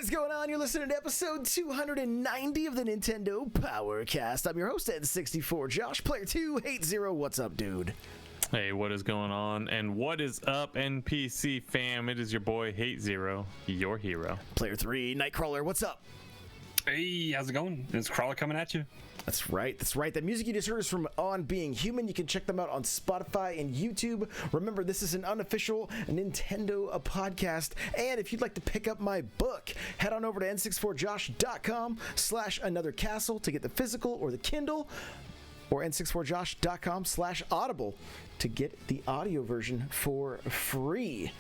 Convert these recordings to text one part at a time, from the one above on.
What is going on? You're listening to episode 290 of the Nintendo Powercast. I'm your host, N64 Josh, player 280. What's up, dude? Hey, what is going on? And what is up, NPC fam? It is your boy, Hate Zero, your hero. Player 3, Nightcrawler, what's up? Hey, how's it going? It's Crawler coming at you. That's right. The music you just heard is from On Being Human. You can check them out on Spotify and YouTube. Remember, this is an unofficial Nintendo podcast. And if you'd like to pick up my book, head on over to n64josh.com/anothercastle to get the physical or the Kindle, or n64josh.com/audible to get the audio version for free.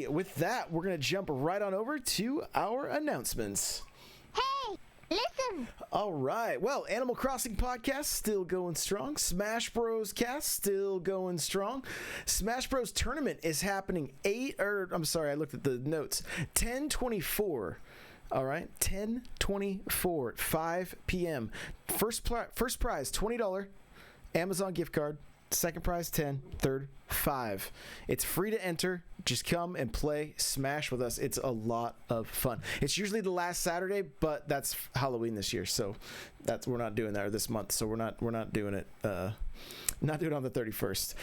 With that, we're going to jump right on over to our announcements. Hey, listen! All right. Well, Animal Crossing podcast still going strong. Smash Bros. Cast still going strong. Smash Bros. Tournament is happening I looked at the notes. 10/24. All right, 10/24 at 5 p.m. First prize, $20 Amazon gift card. Second prize, 10. Third, 5. It's free to enter. Just come and play Smash with us. It's a lot of fun. It's usually the last Saturday, but that's Halloween this year, so we're not doing that this month. So we're not doing it. Not doing it on the 31st.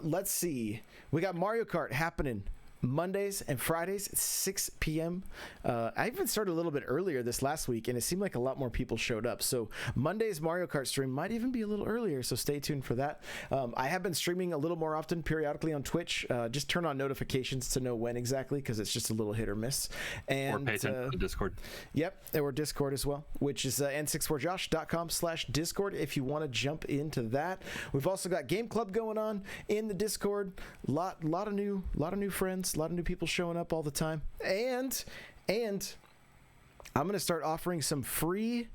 Let's see. We got Mario Kart happening Mondays and Fridays at 6 p.m. I even started a little bit earlier this last week, and it seemed like a lot more people showed up. So Monday's Mario Kart stream might even be a little earlier, so stay tuned for that. I have been streaming a little more often periodically on Twitch. Just turn on notifications to know when exactly, because it's just a little hit or miss. And, or pay attention to Discord. Yep, or Discord as well, which is n64josh.com/Discord if you want to jump into that. We've also got Game Club going on in the Discord. Lot of new friends. A lot of new people showing up all the time, and I'm going to start offering some free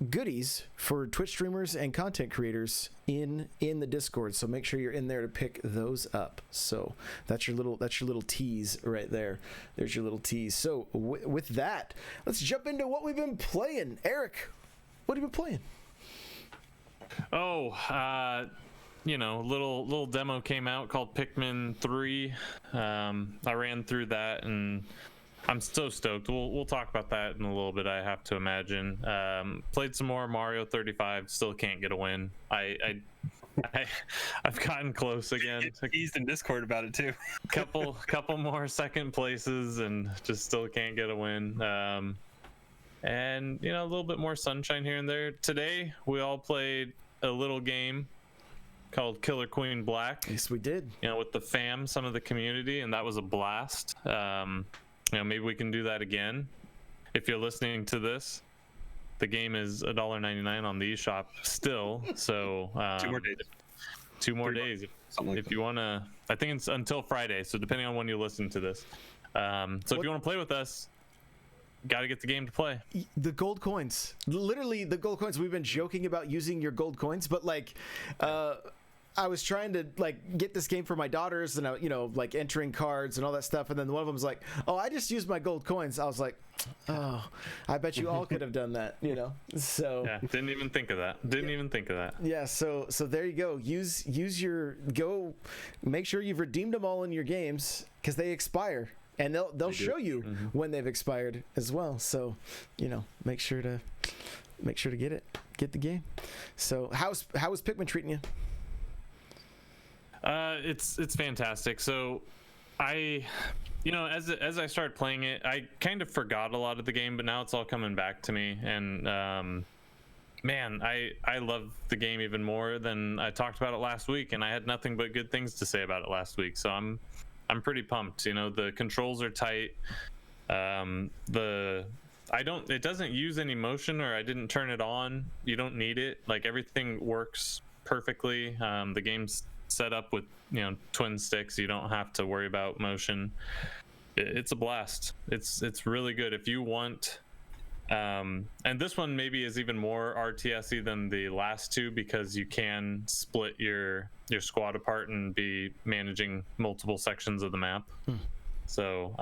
goodies for Twitch streamers and content creators in the Discord. So make sure you're in there to pick those up. So that's your little tease right there. There's your little tease. So with that, let's jump into what we've been playing. Eric, what have you been playing? Little demo came out called Pikmin 3. I ran through that and I'm so stoked. We'll talk about that in a little bit, I have to imagine. Played some more Mario 35, still can't get a win. I've gotten close again. Teased in Discord about it too. couple more second places and just still can't get a win. And a little bit more sunshine here and there. Today we all played a little game called Killer Queen Black. Yes, we did. With the fam, some of the community, and that was a blast. Maybe we can do that again. If you're listening to this, the game is $1.99 on the eShop still. So 2 more days. 2 more days. If you want to, I think it's until Friday. So depending on when you listen to this. If you want to play with us, got to get the game to play. The gold coins, literally the gold coins. We've been joking about using your gold coins, but I was trying to get this game for my daughters, and entering cards and all that stuff. And then one of them was like, "Oh, I just used my gold coins." I was like, "Oh, I bet you all could have done that." So yeah, didn't even think of that. Yeah. So there you go. Use your make sure you've redeemed them all in your games, because they expire. And they'll show you when they've expired as well. So, make sure to get the game. So how is Pikmin treating you? It's fantastic. So as I started playing it, I kind of forgot a lot of the game, but now it's all coming back to me. And man, I love the game even more than I talked about it last week, and I had nothing but good things to say about it last week. So I'm pretty pumped. The controls are tight. It doesn't use any motion, or I didn't turn it on. You don't need it. Everything works perfectly. The game's set up with twin sticks. You don't have to worry about motion. It's a blast. It's really good. If you want, and this one maybe is even more RTS-y than the last two, because you can split your squad apart and be managing multiple sections of the map. So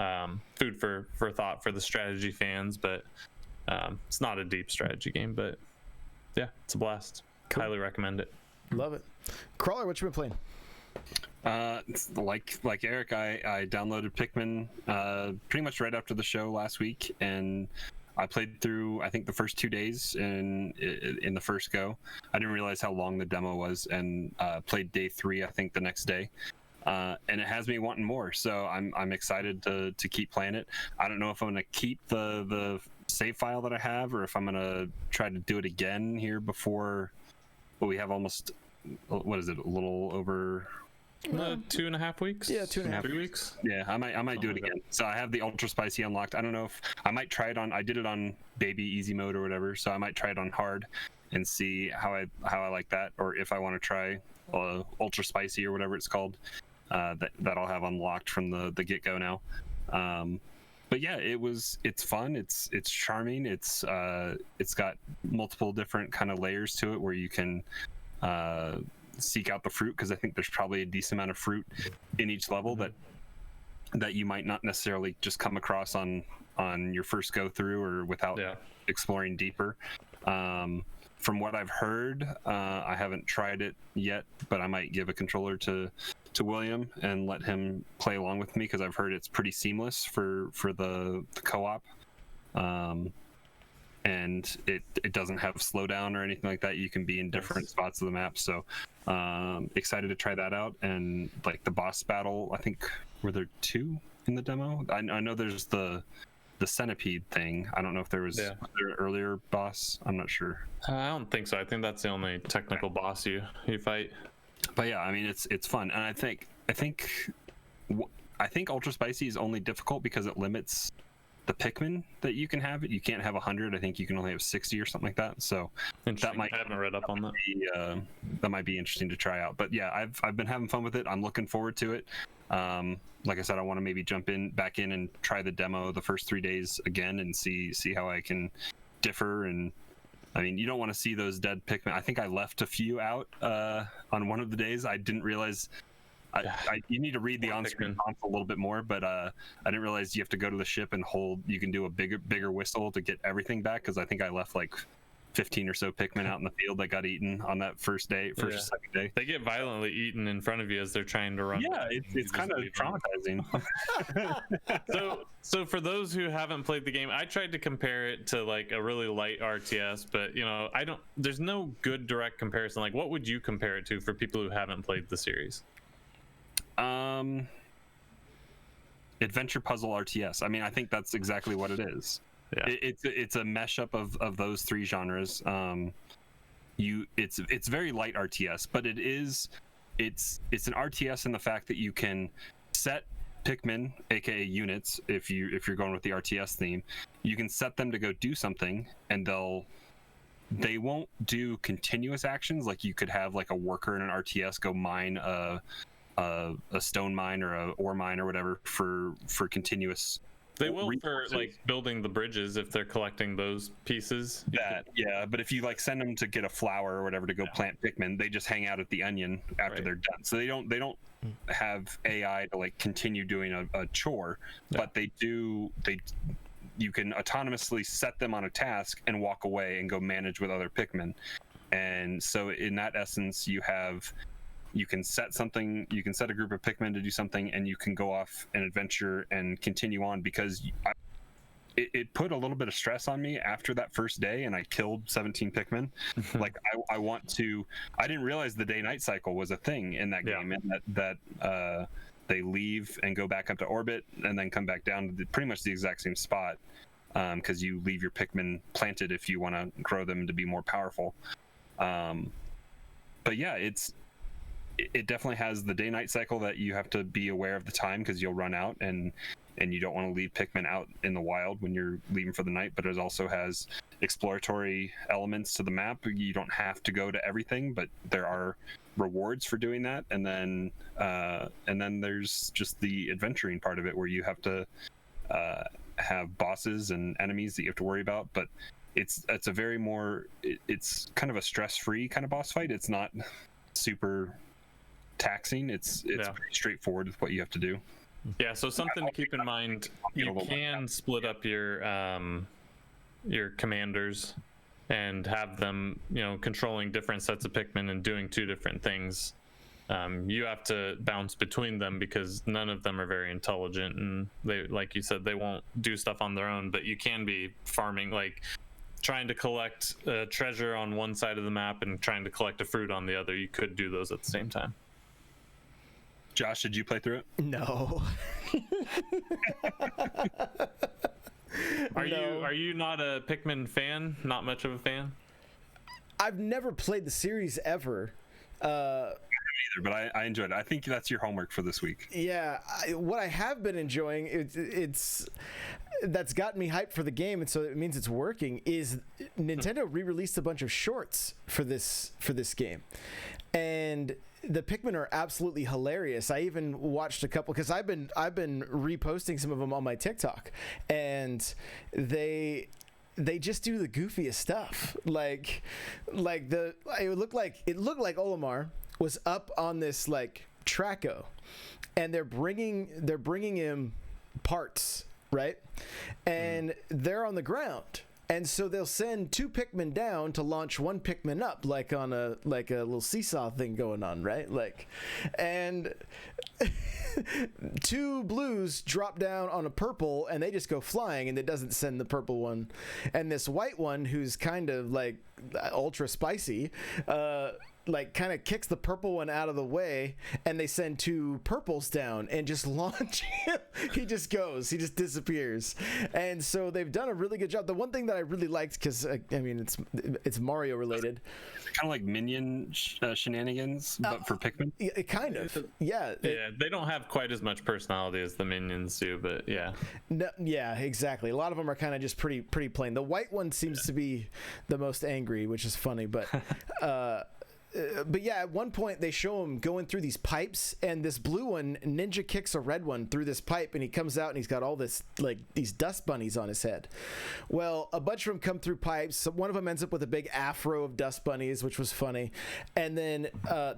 food for thought for the strategy fans, but it's not a deep strategy game, but yeah, it's a blast. Cool. Highly recommend it. Love it. Crawler, what you been playing? It's like Eric, I downloaded Pikmin pretty much right after the show last week, and I played through, I think, the first 2 days in the first go. I didn't realize how long the demo was, and played day 3, I think, the next day. And it has me wanting more, so I'm excited to keep playing it. I don't know if I'm gonna keep the save file that I have, or if I'm gonna try to do it again here before. Well, we have almost, what is it, a little over 2.5 weeks. Yeah, 2.5 3 weeks. Yeah, I might do it again. So I have the ultra spicy unlocked. I don't know if I might try it on. I did it on baby easy mode or whatever. So I might try it on hard and see how I like that, or if I want to try ultra spicy or whatever it's called. That I'll have unlocked from the get go now. But yeah, it's fun. It's charming. It's got multiple different kind of layers to it where you can seek out the fruit, because I think there's probably a decent amount of fruit in each level that you might not necessarily just come across on your first go through, or without exploring deeper. From what I've heard, I haven't tried it yet, but I might give a controller to William and let him play along with me, because I've heard it's pretty seamless for the co-op. And it doesn't have slowdown or anything like that. You can be in different spots of the map, so excited to try that out. And like the boss battle, I think, were there 2 in the demo? I know there's the centipede thing. I don't know if there was an earlier boss. I'm not sure. I don't think so. I think that's the only technical boss you fight. But yeah, I mean, it's fun, and I think ultra spicy is only difficult because it limits the Pikmin that you can have. You can't have 100. I think you can only have 60 or something like that. So that might, I haven't read up on that. That might be interesting to try out. But yeah, I've been having fun with it. I'm looking forward to it. Like I said, I want to maybe jump back in and try the demo the first 3 days again and see how I can differ. And I mean, you don't want to see those dead Pikmin. I think I left a few out on one of the days. I didn't realize. You need to read the on-screen prompts a little bit more, but I didn't realize you have to go to the ship and hold. You can do a bigger whistle to get everything back, because I think I left like 15 or so Pikmin out in the field that got eaten on that first or second day. They get violently eaten in front of you as they're trying to run. Yeah, it's kind of traumatizing. So for those who haven't played the game, I tried to compare it to like a really light RTS, but there's no good direct comparison. Like, what would you compare it to for people who haven't played the series? Adventure puzzle RTS. I mean, I think that's exactly what it is. Yeah. It's a mashup of those 3 genres. It's very light RTS, but it's an RTS in the fact that you can set Pikmin, aka units, if you're going with the RTS theme, you can set them to go do something, and they won't do continuous actions. Like you could have like a worker in an RTS go mine a stone mine or a ore mine or whatever for continuous. They will for like building the bridges if they're collecting those pieces. But if you like send them to get a flower or whatever to go plant Pikmin, they just hang out at the onion after they're done. So they don't have AI to like continue doing a chore, but you can autonomously set them on a task and walk away and go manage with other Pikmin. And so in that essence, you can set something, you can set a group of Pikmin to do something, and you can go off an adventure and continue on, because it put a little bit of stress on me after that first day, and I killed 17 Pikmin. Like I didn't realize the day-night cycle was a thing in that game, and that they leave and go back up to orbit and then come back down to pretty much the exact same spot, because you leave your Pikmin planted if you want to grow them to be more powerful. But yeah, it definitely has the day-night cycle that you have to be aware of the time, because you'll run out, and you don't want to leave Pikmin out in the wild when you're leaving for the night. But it also has exploratory elements to the map. You don't have to go to everything, but there are rewards for doing that. And then there's just the adventuring part of it, where you have to have bosses and enemies that you have to worry about. But it's a very it's kind of a stress-free kind of boss fight. It's not super taxing. It's pretty straightforward with what you have to do. Yeah, so something to keep in mind, you can split up your commanders and have them, controlling different sets of Pikmin and doing 2 different things. you have to bounce between them because none of them are very intelligent, and they, like you said, they won't do stuff on their own. But you can be farming, like trying to collect a treasure on one side of the map and trying to collect a fruit on the other. You could do those at the same time. Josh, did you play through it? No. Are you not a Pikmin fan? Not much of a fan? I've never played the series ever. Either, but I enjoyed it. I think that's your homework for this week. Yeah, what I have been enjoying, it's that's gotten me hyped for the game, and so it means it's working, is Nintendo re-released a bunch of shorts for this game, and the Pikmin are absolutely hilarious. I even watched a couple because I've been reposting some of them on my TikTok, and they just do the goofiest stuff. Like it looked like Olimar was up on this like Traco, and they're bringing him parts, right? And they're on the ground. And so they'll send 2 Pikmin down to launch 1 Pikmin up, like on a little seesaw thing going on, right? Like, and 2 blues drop down on a purple, and they just go flying, and it doesn't send the purple one. And this white one, who's kind of like ultra spicy, like kind of kicks the purple one out of the way, and they send 2 purples down and just launch him. He just disappears. And so they've done a really good job. The one thing that I really liked, because I mean it's Mario related, kind of like minion shenanigans, but for Pikmin. It kind of, yeah. They don't have quite as much personality as the minions do, but yeah. No, yeah, exactly. A lot of them are kind of just pretty plain. The white one seems to be the most angry, which is funny, but but yeah, at one point they show him going through these pipes, and this blue one ninja kicks a red one through this pipe, and he comes out and he's got all this, like, these dust bunnies on his head. Well, a bunch of them come through pipes. One of them ends up with a big afro of dust bunnies, which was funny. And then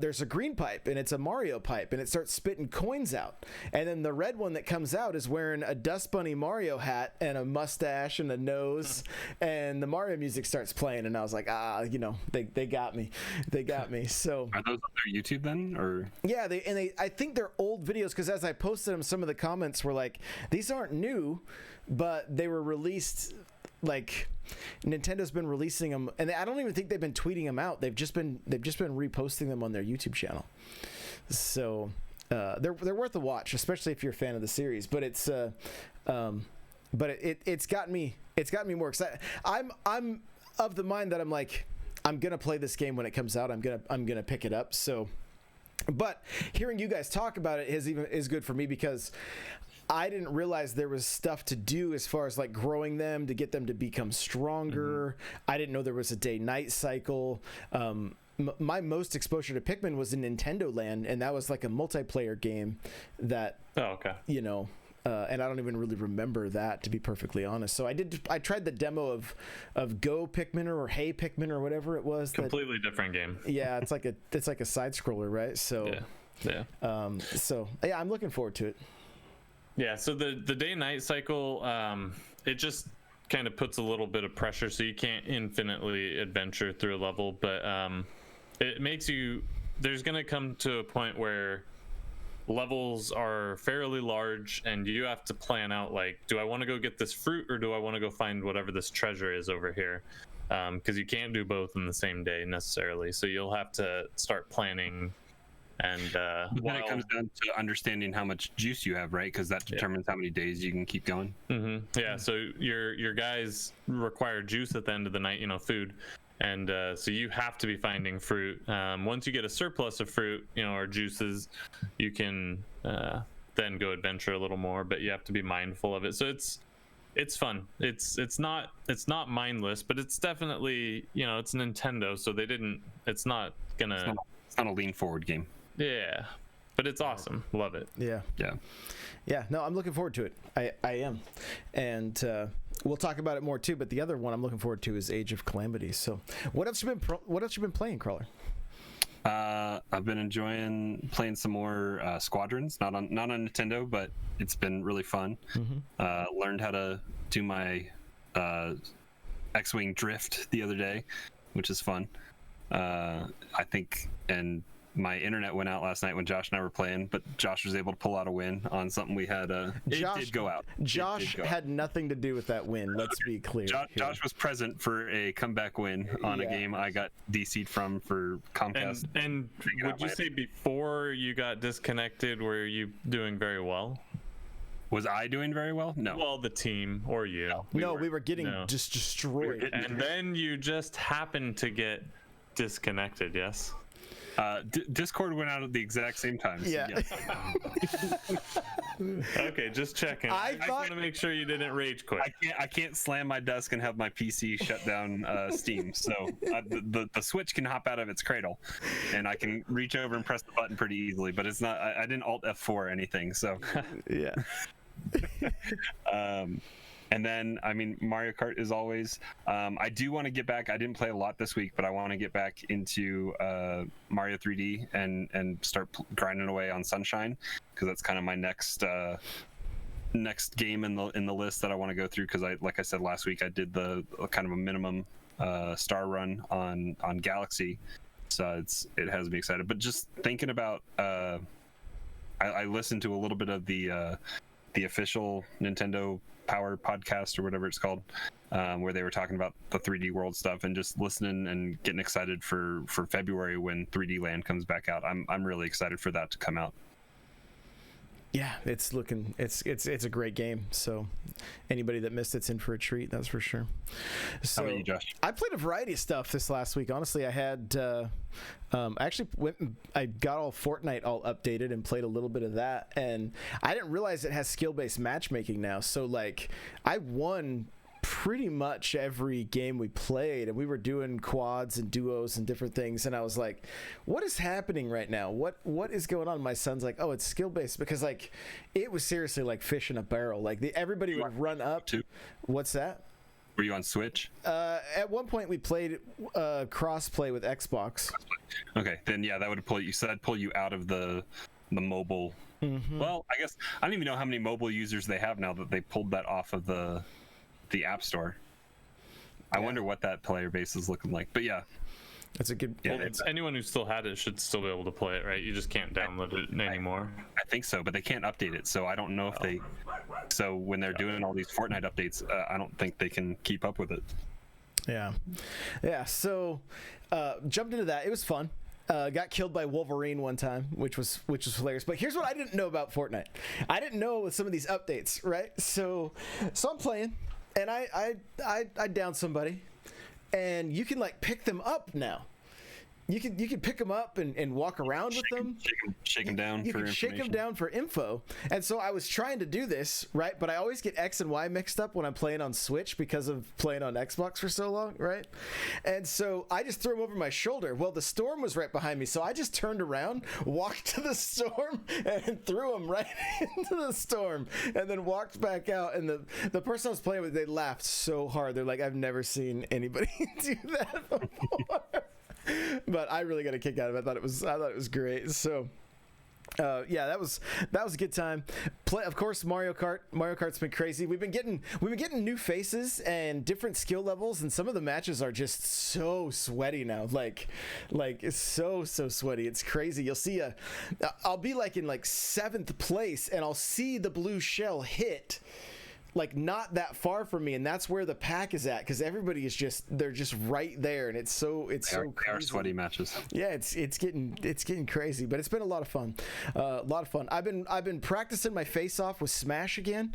there's a green pipe, and it's a Mario pipe, and it starts spitting coins out. And then the red one that comes out is wearing a dust bunny Mario hat and a mustache and a nose, and the Mario music starts playing, and I was like, they got me. So are those on their YouTube then, or? Yeah, I think they're old videos, because as I posted them, some of the comments were like, these aren't new, but they were released, like Nintendo's been releasing them, and I don't even think they've been tweeting them out. They've just been reposting them on their YouTube channel. So they're worth a watch, especially if you're a fan of the series. But it's it's got me more excited. I'm of the mind that I'm like, I'm gonna play this game when it comes out. I'm gonna pick it up. So, but hearing you guys talk about it is good for me, because I didn't realize there was stuff to do as far as like growing them to get them to become stronger. I didn't know there was a day-night cycle. My most exposure to Pikmin was in Nintendo Land, and that was like a multiplayer game that, and I don't even really remember that, to be perfectly honest. So I tried the demo of Go Pikmin or Hey Pikmin or whatever it was. Completely different game. Yeah, it's like a side scroller, right? So yeah. So yeah, I'm looking forward to it. Yeah. So the day-night cycle, it just kind of puts a little bit of pressure, so you can't infinitely adventure through a level, but it makes you. There's gonna come to a point where levels are fairly large, and you have to plan out, like, do I want to go get this fruit, or do I want to go find whatever this treasure is over here? Because you can't do both in the same day necessarily, so you'll have to start planning. And but then it comes down to understanding how much juice you have, right? Because that determines how many days you can keep going. Yeah, so your guys require juice at the end of the night, food. And so you have to be finding fruit. Once you get a surplus of fruit, or juices, you can then go adventure a little more. But you have to be mindful of it. So it's fun. It's not mindless, but it's definitely it's Nintendo, so it's not a lean forward game. Yeah, but it's awesome. Love it. Yeah. No, I'm looking forward to it. I am, and we'll talk about it more too. But the other one I'm looking forward to is Age of Calamity. So, what else you been playing, Crawler? I've been enjoying playing some more Squadrons, not on Nintendo, but it's been really fun. Learned how to do my X-wing drift the other day, which is fun. I think, and my internet went out last night when Josh and I were playing, but Josh was able to pull out a win on something we had. It did go out. Josh had nothing to do with that win. Let's be clear. Josh was present for a comeback win on a game I got DC'd from for Comcast. And would you say before you got disconnected, were you doing very well? Was I doing very well? No. Well, the team or you. No, we were getting just destroyed. And then you just happened to get disconnected, yes? Discord went out at the exact same time. So Yeah. Okay, just checking. I just want to make sure you didn't rage quit. I can't slam my desk and have my PC shut down Steam. So the Switch can hop out of its cradle, and I can reach over and press the button pretty easily. But it's not. I didn't Alt F4 or anything. So Yeah. And then, I mean, Mario Kart is always. I do want to get back. I didn't play a lot this week, but I want to get back into Mario 3D and start grinding away on Sunshine, because that's kind of my next game in the list that I want to go through. Because like I said last week, I did the kind of a minimum star run on Galaxy, so it has me excited. But just thinking about, I listened to a little bit of the official Nintendo Power podcast or whatever it's called, where they were talking about the 3D World stuff, and just listening and getting excited for February when 3D Land comes back out. I'm really excited for that to come out. Yeah, it's a great game. So anybody that missed it's in for a treat, that's for sure. So how about you, Josh? I played a variety of stuff this last week. Honestly, I had I actually I got all Fortnite all updated and played a little bit of that, and I didn't realize it has skill-based matchmaking now. So like I won pretty much every game we played, and we were doing quads and duos and different things, and I was like, what is happening right now? What is going on? My son's like, oh, it's skill based, because like it was seriously like fish in a barrel. Like everybody would run up. What's that? Were you on Switch? At one point we played cross-play with Xbox. Okay, then yeah, that would pull you. So that'd pull you out of the mobile. Mm-hmm. Well, I guess I don't even know how many mobile users they have now that they pulled that off of the App Store. I wonder what that player base is looking like. But yeah, that's a good. Yeah, anyone who still had it should still be able to play it, right? You just can't download it anymore. I think so, but they can't update it, so I don't know if they. So when they're doing all these Fortnite updates, I don't think they can keep up with it. Yeah. So jumped into that. It was fun. Got killed by Wolverine one time, which was hilarious. But here's what I didn't know about Fortnite. I didn't know with some of these updates, right? So I'm playing, and I down somebody, and you can like pick them up now. You can pick them up and walk around with them. Shake them down. You can shake them down for info. And so I was trying to do this, right? But I always get X and Y mixed up when I'm playing on Switch because of playing on Xbox for so long, right? And so I just threw them over my shoulder. Well, the storm was right behind me, so I just turned around, walked to the storm, and threw them right into the storm, and then walked back out. And the person I was playing with, they laughed so hard. They're like, I've never seen anybody do that before. But I really got a kick out of it. I thought it was great. So yeah, that was a good time. Of course, Mario Kart. Mario Kart's been crazy. We've been getting new faces and different skill levels, and some of the matches are just so sweaty now. Like it's so sweaty. It's crazy. You'll see I'll be like in like 7th place, and I'll see the blue shell hit like not that far from me, and that's where the pack is at, because everybody is they're just right there, and it's so crazy. They are sweaty matches. Yeah, it's getting crazy, but it's been a lot of fun. I've been practicing my face off with Smash again,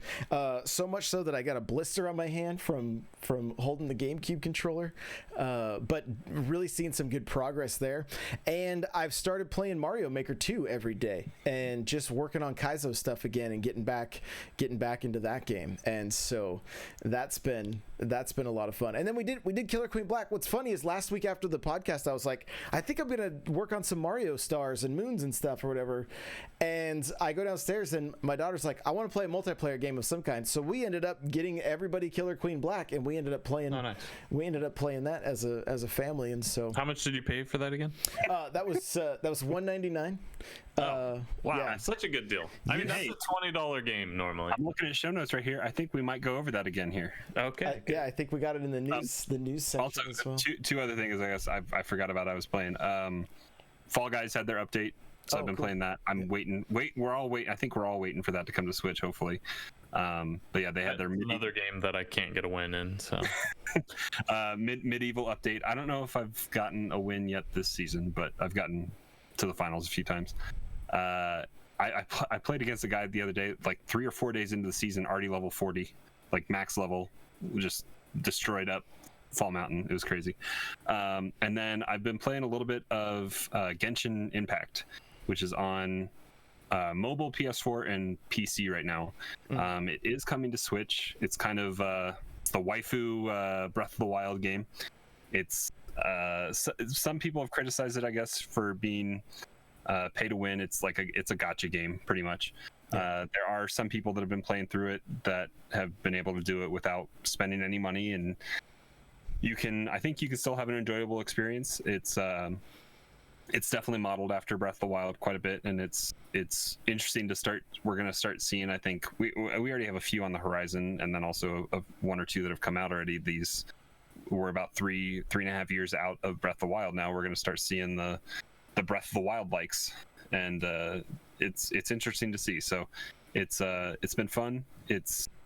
so much so that I got a blister on my hand from holding the GameCube controller, but really seeing some good progress there. And I've started playing Mario Maker 2 every day, and just working on Kaizo stuff again, and getting back into that game. And so that's been a lot of fun. And then we did Killer Queen Black. What's funny is last week after the podcast, I was like, I think I'm gonna work on some Mario stars and moons and stuff or whatever. And I go downstairs, and my daughter's like, I want to play a multiplayer game of some kind. So we ended up getting everybody Killer Queen Black, and we ended up playing. Oh, nice. We ended up playing that as a family. And so how much did you pay for that again? That was $199. Wow, yeah. Such a good deal. I mean, that's a $20 game normally. I'm looking at show notes right here. I think we might go over that again here. Okay. Yeah, I think we got it in the news section also, as well. two other things I guess I forgot about I was playing. Fall Guys had their update, so I've been cool. playing that. I'm waiting. We're all waiting. I think we're all waiting for that to come to Switch, hopefully. But yeah, they had their another game that I can't get a win in. So medieval update. I don't know if I've gotten a win yet this season, but I've gotten to the finals a few times. I played against a guy the other day, like 3 or 4 days into the season, already level 40, like max level, just destroyed up Fall Mountain. It was crazy. And then I've been playing a little bit of Genshin Impact, which is on mobile, PS4, and PC right now. It is coming to Switch. It's kind of it's the waifu Breath of the Wild game. It's some people have criticized it, I guess, for being pay to win. It's like it's a gacha game, pretty much. There are some people that have been playing through it that have been able to do it without spending any money, and I think you can still have an enjoyable experience. It's definitely modeled after Breath of the Wild quite a bit, and it's interesting to start. We're going to start seeing, I think we already have a few on the horizon, and then also 1 or 2 that have come out already. We're about 3.5 years out of Breath of the Wild now. We're going to start seeing the Breath of the Wild likes, and it's interesting to see. So it's been fun.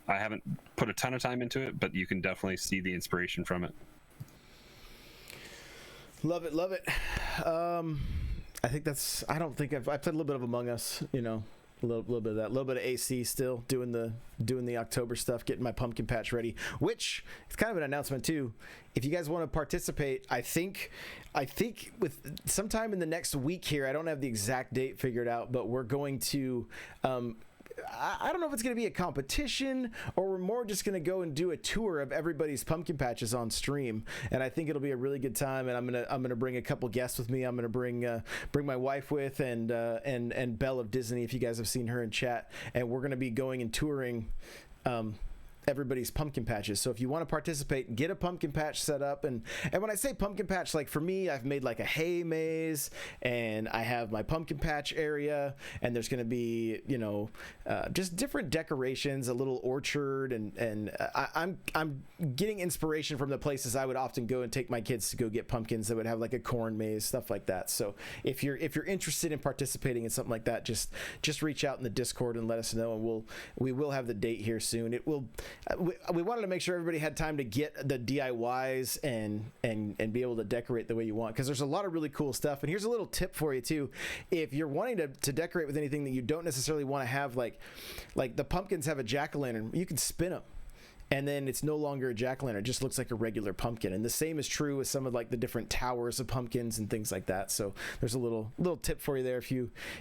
I haven't put a ton of time into it, but you can definitely see the inspiration from it. Love it. I think I don't think I played a little bit of Among Us, a little bit of that, a little bit of AC still, doing the October stuff, getting my pumpkin patch ready, which it's kind of an announcement too. If you guys want to participate, I think with sometime in the next week here, I don't have the exact date figured out, but we're going to I don't know if it's going to be a competition or we're more just going to go and do a tour of everybody's pumpkin patches on stream, and I think it'll be a really good time. And I'm gonna bring a couple guests with me. I'm gonna bring my wife with and Belle of Disney, if you guys have seen her in chat, and we're gonna be going and touring everybody's pumpkin patches. So if you want to participate, get a pumpkin patch set up. And when I say pumpkin patch, like for me, I've made like a hay maze, and I have my pumpkin patch area, and there's going to be just different decorations, a little orchard, and I'm getting inspiration from the places I would often go and take my kids to go get pumpkins that would have like a corn maze, stuff like that. So if you're interested in participating in something like that, just reach out in the Discord and let us know, and we will have the date here soon. It will. We wanted to make sure everybody had time to get the DIYs and be able to decorate the way you want, because there's a lot of really cool stuff. And here's a little tip for you too: if you're wanting to decorate with anything that you don't necessarily want to have, like the pumpkins have a jack-o'-lantern, you can spin them, and then it's no longer a jack-o'-lantern, it just looks like a regular pumpkin. And the same is true with some of like the different towers of pumpkins and things like that. So there's a little tip for you there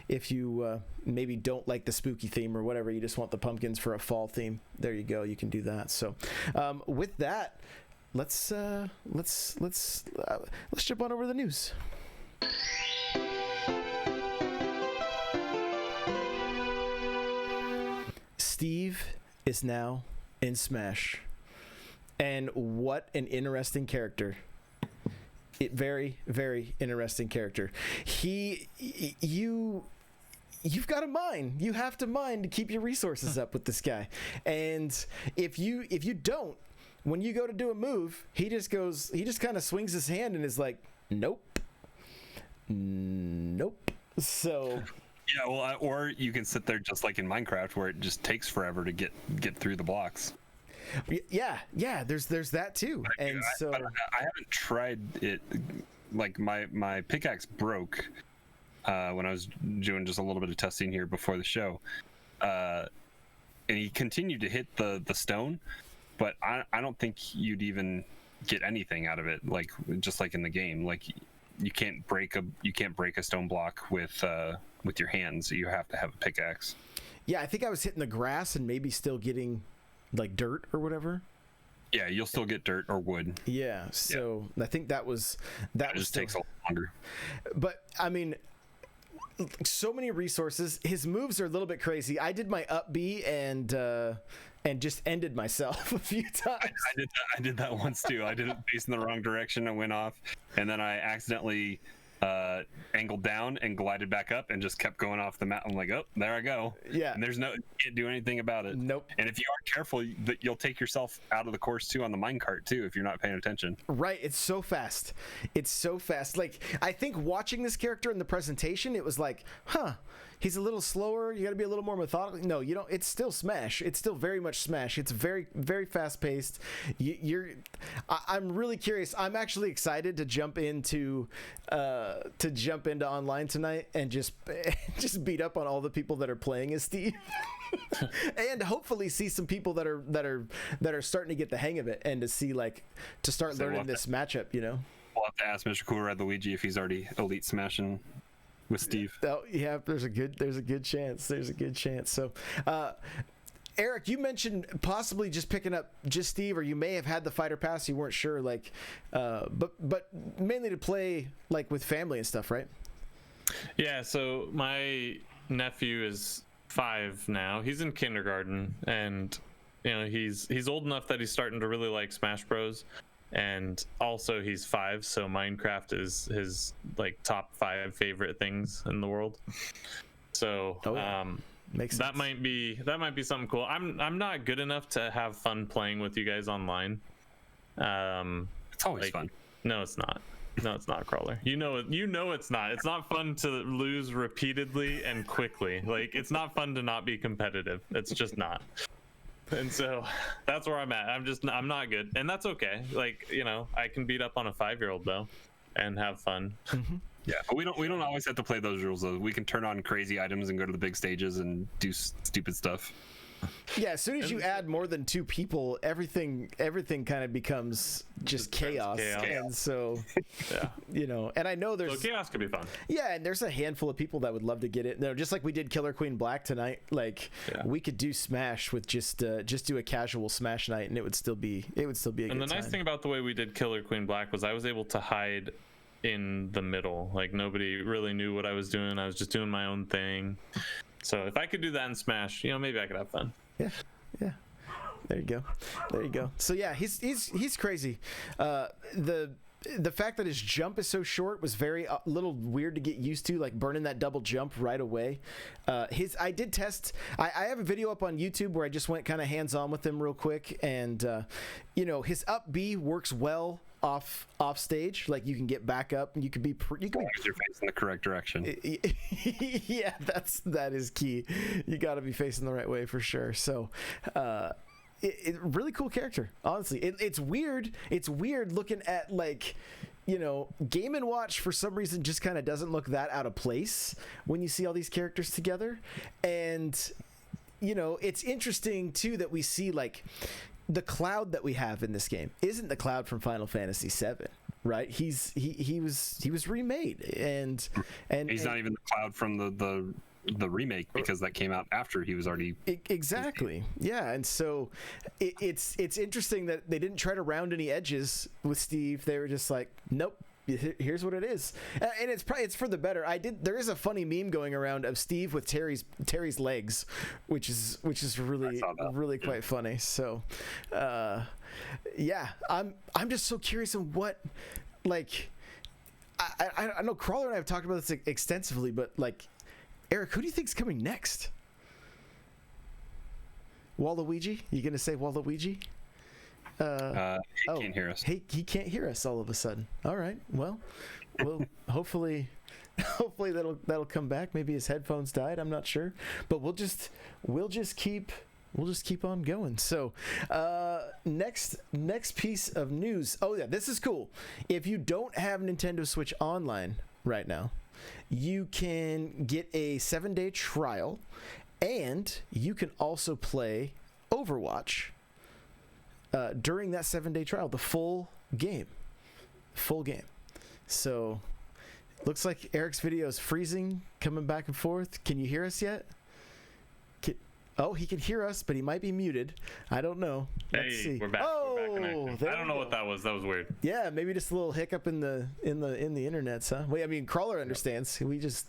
if you maybe don't like the spooky theme or whatever, you just want the pumpkins for a fall theme. There you go, you can do that. So with that, let's jump on over to the news. Steve is now in Smash, and what an interesting character. Very, very interesting character. You've got to mine. You have to mine to keep your resources up with this guy. And if you don't, when you go to do a move, he just kind of swings his hand and is like, nope. So yeah, well, or you can sit there just like in Minecraft, where it just takes forever to get through the blocks. Yeah, there's that too. I haven't tried it. Like my pickaxe broke when I was doing just a little bit of testing here before the show, and he continued to hit the stone, but I don't think you'd even get anything out of it, like just like in the game. Like you can't break a stone block with your hands. You have to have a pickaxe. Yeah, I think I was hitting the grass and maybe still getting like dirt or whatever. Yeah, you'll still get dirt or wood. Yeah, so yeah. I think that just takes a lot longer. But I mean, so many resources. His moves are a little bit crazy. I did my up B and just ended myself a few times. I did that once too. I did it facing the wrong direction. I went off, and then I accidentally angled down and glided back up and just kept going off the map. I'm like, oh, there I go. Yeah. And you can't do anything about it. Nope. And if you aren't careful, you'll take yourself out of the course too on the minecart too if you're not paying attention. Right. It's so fast. It's so fast. Like, I think watching this character in the presentation, it was like, huh, he's a little slower. You got to be a little more methodical. No, you don't. It's still Smash. It's still very much Smash. It's very, very fast paced. I'm really curious. I'm actually excited to jump into online tonight and just beat up on all the people that are playing as Steve. And hopefully see some people that are starting to get the hang of it and to start learning this matchup, you know. We'll have to ask Mr. Cool Red Luigi if he's already elite smashing with Steve. Oh yeah, there's a good chance. So Eric, you mentioned possibly just picking up just Steve, or you may have had the fighter pass, you weren't sure, but mainly to play with family and stuff, right? Yeah, so my nephew is 5 now. He's in kindergarten, and he's old enough that he's starting to really like Smash Bros. And also he's 5, so Minecraft is his top 5 favorite things in the world. So makes sense. that might be something cool. I'm not good enough to have fun playing with you guys online. It's always fun. No, it's not. No, it's not, Crawler. You know it's not. It's not fun to lose repeatedly and quickly. It's not fun to not be competitive. It's just not. And so that's where I'm at. I'm not good, and that's okay. I can beat up on a 5-year-old though, and have fun. Mm-hmm. Yeah, but we don't always have to play those rules though. We can turn on crazy items and go to the big stages and do stupid stuff. Yeah, as soon as you add more than 2 people, everything kind of becomes just chaos. And so, yeah, and I know there's so chaos could be fun. Yeah, and there's a handful of people that would love to get it. No, just like we did Killer Queen Black tonight. We could do Smash with just do a casual Smash night, and it would still be a good time. And the nice thing about the way we did Killer Queen Black was I was able to hide in the middle. Nobody really knew what I was doing. I was just doing my own thing. So if I could do that in Smash, maybe I could have fun. Yeah. There you go. So yeah, he's crazy. The fact that his jump is so short was very little weird to get used to, burning that double jump right away. I did test. I have a video up on YouTube where I just went kind of hands on with him real quick, and his up B works well off stage. You can get back up and you can be you're facing the correct direction. Yeah, that is key. You got to be facing the right way for sure. So really cool character, honestly. It's weird looking at Game & Watch for some reason just kind of doesn't look that out of place when you see all these characters together. And it's interesting too that we see the Cloud that we have in this game isn't the Cloud from Final Fantasy VII, right? He was remade, and he's not even the Cloud from the remake, because that came out after he was already exactly. Yeah, and so it's interesting that they didn't try to round any edges with Steve. They were just like, nope, here's what it is, and it's for the better. There is a funny meme going around of Steve with Terry's legs, which is really quite funny. So yeah, I'm just so curious on what I know Crawler and I have talked about this extensively, but Eric, who do you think's coming next? Waluigi? You gonna say Waluigi? He can't hear us. He can't hear us all of a sudden. All right. Well, hopefully that'll come back. Maybe his headphones died. I'm not sure, but we'll just keep on going. So, next piece of news. Oh yeah, this is cool. If you don't have Nintendo Switch Online right now, you can get a 7-day trial, and you can also play Overwatch during that 7-day trial, the full game. So looks like Eric's video is freezing, coming back and forth. Can you hear us yet? He can hear us, but he might be muted. I don't know. Let's see. We're back. Connected. I don't know what that was. That was weird. Yeah, maybe just a little hiccup in the internets, huh? Wait, I mean, Crawler understands. We just,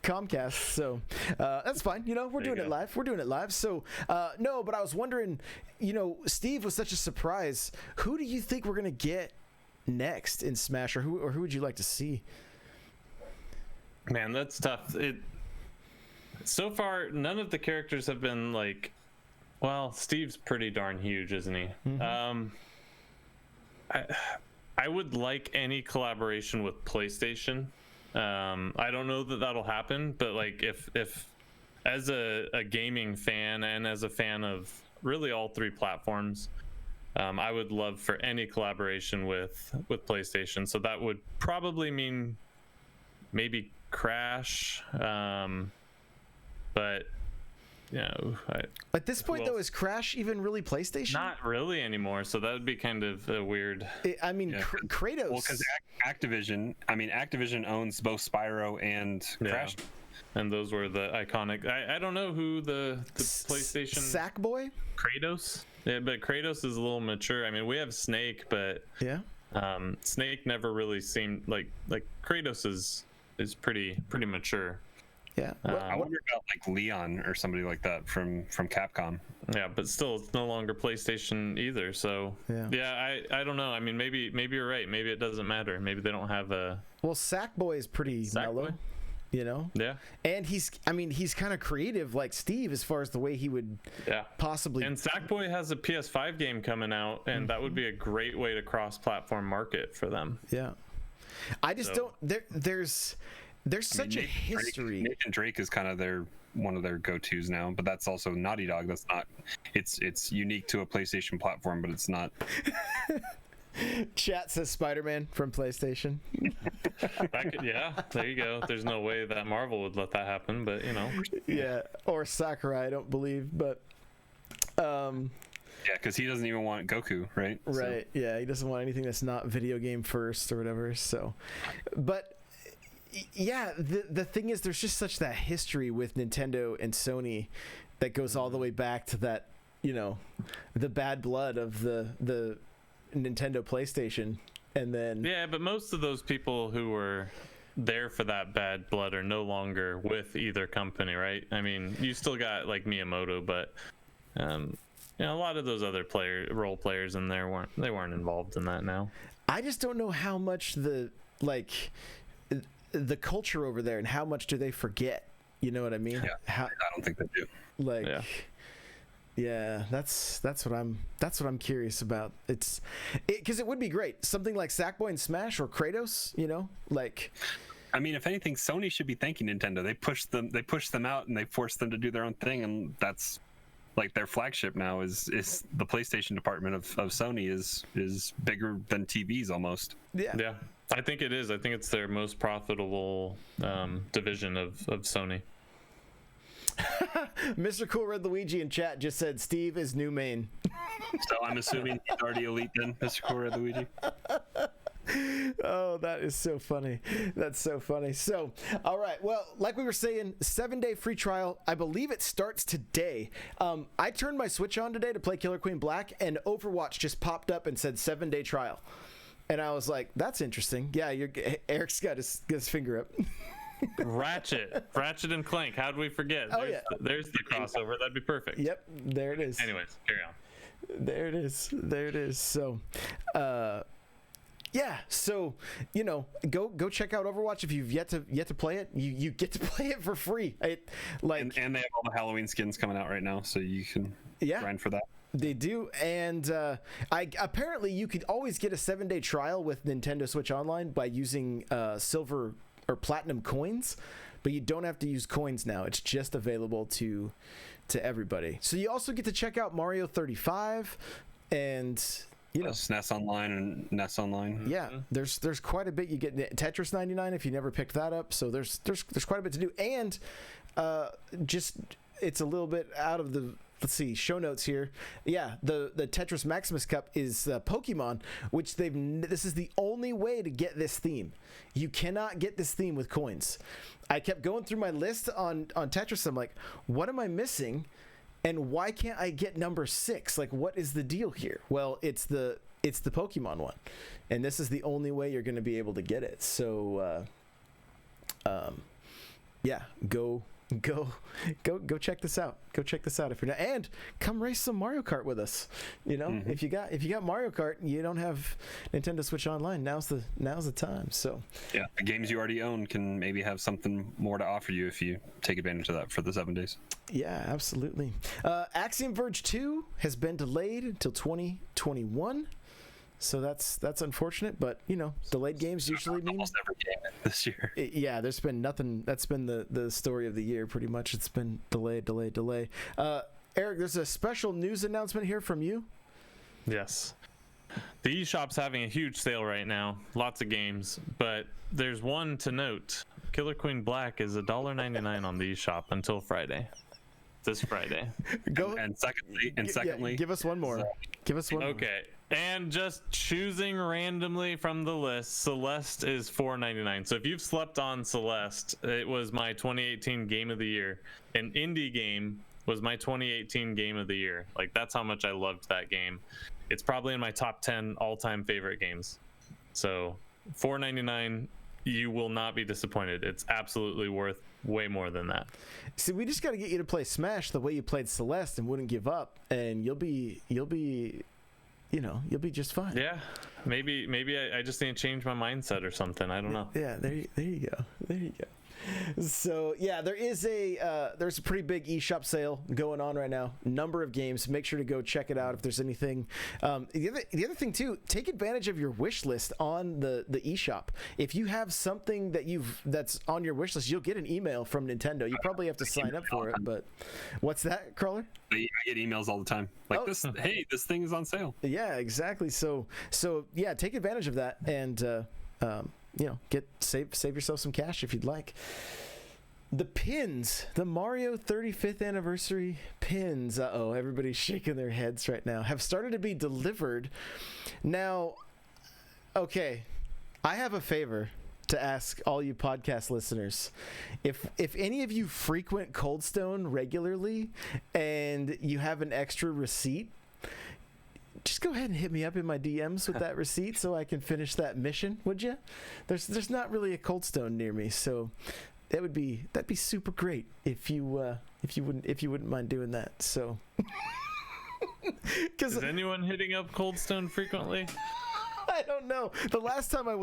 Comcast. So that's fine. We're doing it live. So no, but I was wondering, Steve was such a surprise. Who do you think we're gonna get next in Smash, or who would you like to see? Man, that's tough. So far, none of the characters have been like. Well, Steve's pretty darn huge, isn't he? Mm-hmm. I would like any collaboration with PlayStation. I don't know that that'll happen, but like if as a gaming fan and as a fan of really all three platforms, I would love for any collaboration with PlayStation. So that would probably mean maybe Crash, but at this point though, is Crash even really PlayStation? Not really anymore. So that would be kind of weird. I mean, Kratos. Well, because Activision owns both Spyro and Crash. And those were the iconic. I don't know who the PlayStation Sackboy? Kratos. Yeah, but Kratos is a little mature. I mean, we have Snake, but Snake never really seemed like Kratos is pretty mature. Yeah. I wonder about like Leon or somebody like that from Capcom. Yeah, but still, it's no longer PlayStation either. So I don't know. I mean, maybe you're right. Maybe it doesn't matter. Maybe they don't have a. Well, Sackboy is pretty mellow. You know? Yeah. And he's kind of creative like Steve as far as the way he would possibly. And Sackboy has a PS5 game coming out, and that would be a great way to cross-platform market for them. Yeah. I just don't. There's such a history. Nathan Drake is kind of one of their go-tos now, but that's also Naughty Dog. That's not. It's unique to a PlayStation platform, but it's not. Chat says Spider-Man from PlayStation. There you go. There's no way that Marvel would let that happen, but Yeah, or Sakurai, I don't believe, but yeah, because he doesn't even want Goku, right? Right. So. Yeah, he doesn't want anything that's not video game first or whatever. So, but yeah, the thing is, there's just such that history with Nintendo and Sony that goes all the way back to that, the bad blood of the Nintendo PlayStation, and then but most of those people who were there for that bad blood are no longer with either company, right? I mean, you still got like Miyamoto, but a lot of those other role players in there weren't involved in that now. I just don't know how much the culture over there and how much do they forget, you know what I mean? I don't think they do. Yeah, that's what I'm curious about. It's because it would be great, something like Sackboy and Smash or Kratos, I mean, if anything, Sony should be thanking Nintendo. They pushed them out and they forced them to do their own thing, and that's like their flagship now is the PlayStation department of Sony is bigger than TVs almost. Yeah, I think it is. I think it's their most profitable division of Sony. Mr. Cool Red Luigi in chat just said Steve is new main. So I'm assuming he's already elite then, Mr. Cool Red Luigi. Oh, that is so funny. That's so funny. So, all right. Well, like we were saying, 7-day free trial. I believe it starts today. I turned my Switch on today to play Killer Queen Black, and Overwatch just popped up and said 7-day trial. And I was like, that's interesting. Yeah, Eric's got his finger up. Ratchet and Clank. How'd we forget? There's the crossover. That'd be perfect. Yep, there it is. Anyways, carry on. There it is. So, so go check out Overwatch if you've yet to play it. You get to play it for free. And they have all the Halloween skins coming out right now, so you can grind for that. They do, and apparently you could always get a 7-day trial with Nintendo Switch Online by using silver or platinum coins, but you don't have to use coins now. It's just available to everybody. So you also get to check out Mario 35 and SNES Online and NES Online. Yeah, there's quite a bit. You get Tetris 99 if you never picked that up. So there's quite a bit to do, and it's a little bit out of the. Let's see, show notes here. Yeah, the Tetris Maximus Cup is Pokemon, which this is the only way to get this theme. You cannot get this theme with coins. I kept going through my list on Tetris. I'm like, what am I missing? And why can't I get number 6? Like, what is the deal here? Well, it's the Pokemon one. And this is the only way you're going to be able to get it. So, go go check this out. Go check this out if you're not, and come race some Mario Kart with us. You know, if you got Mario Kart and you don't have Nintendo Switch Online, now's the time. So yeah, the games you already own can maybe have something more to offer you if you take advantage of that for the 7 days. Yeah, absolutely. Axiom Verge 2 has been delayed until 2021. So that's unfortunate, but you know, delayed games usually mean almost every game this year. Yeah, there's been nothing. That's been the story of the year, pretty much. It's been delay. Eric, there's a special news announcement here from you. Yes. The eShop's having a huge sale right now. Lots of games, but there's one to note. Killer Queen Black is $1.99 on the eShop until Friday. This Friday. And secondly, give us one more. Give us one. Okay. And just choosing randomly from the list, Celeste is $4.99. So if you've slept on Celeste, it was my 2018 game of the year. An indie game was my 2018 game of the year. Like, that's how much I loved that game. It's probably in my top 10 all-time favorite games. So $4.99, you will not be disappointed. It's absolutely worth way more than that. See, we just got to get you to play Smash the way you played Celeste and wouldn't give up, and you'll be just fine. Yeah, maybe I just need to change my mindset or something. I don't know. Yeah, there you go. So yeah, there's a pretty big eShop sale going on right now. Number of games. Make sure to go check it out if there's anything. The other thing too, take advantage of your wish list on the eShop. If you have something that's on your wish list, you'll get an email from Nintendo. You probably have to sign up for it, but what's that, Crawler? I get emails all the time like this. Hey, this thing is on sale. Yeah, exactly. So yeah, take advantage of that and save yourself some cash if you'd like. The pins, the Mario 35th anniversary pins, everybody's shaking their heads right now, have started to be delivered. Now, okay, I have a favor to ask all you podcast listeners. If any of you frequent Cold Stone regularly and you have an extra receipt, just go ahead and hit me up in my DMs with that receipt so I can finish that mission, would you? There's not really a Cold Stone near me, so that'd be super great if you wouldn't mind doing that. So, is anyone hitting up Cold Stone frequently? I don't know. The last time I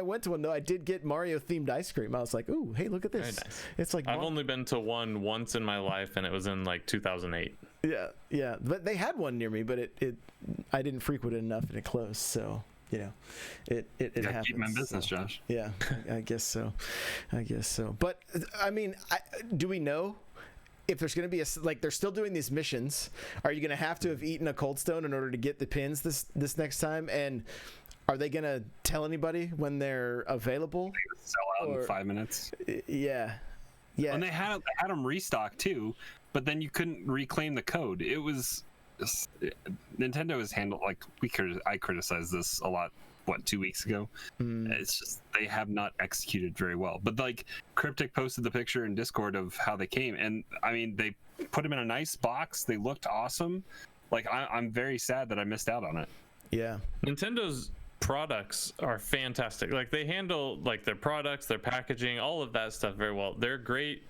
went to one though, I did get Mario themed ice cream. I was like, "Ooh, hey, look at this!" Very nice. It's like I've only been to one once in my life, and it was in like 2008. Yeah. But they had one near me, but I didn't frequent it enough, and it closed. So it happens. Keep my business, Josh. Yeah, I guess so. But I mean, do we know if there's going to be they're still doing these missions? Are you going to have to have eaten a Cold Stone in order to get the pins this next time? And are they going to tell anybody when they're available? Sell out in 5 minutes. Yeah. And they had them restock too, but then you couldn't reclaim the code. It was Nintendo has handled, like, I criticized this a lot 2 weeks ago. It's just they have not executed very well. But like Cryptic posted the picture in Discord of how they came, and I mean, they put them in a nice box. They looked awesome. Like, I'm very sad that I missed out on it. Yeah, Nintendo's products are fantastic. Like, they handle like their products, their packaging, all of that stuff very well. They're great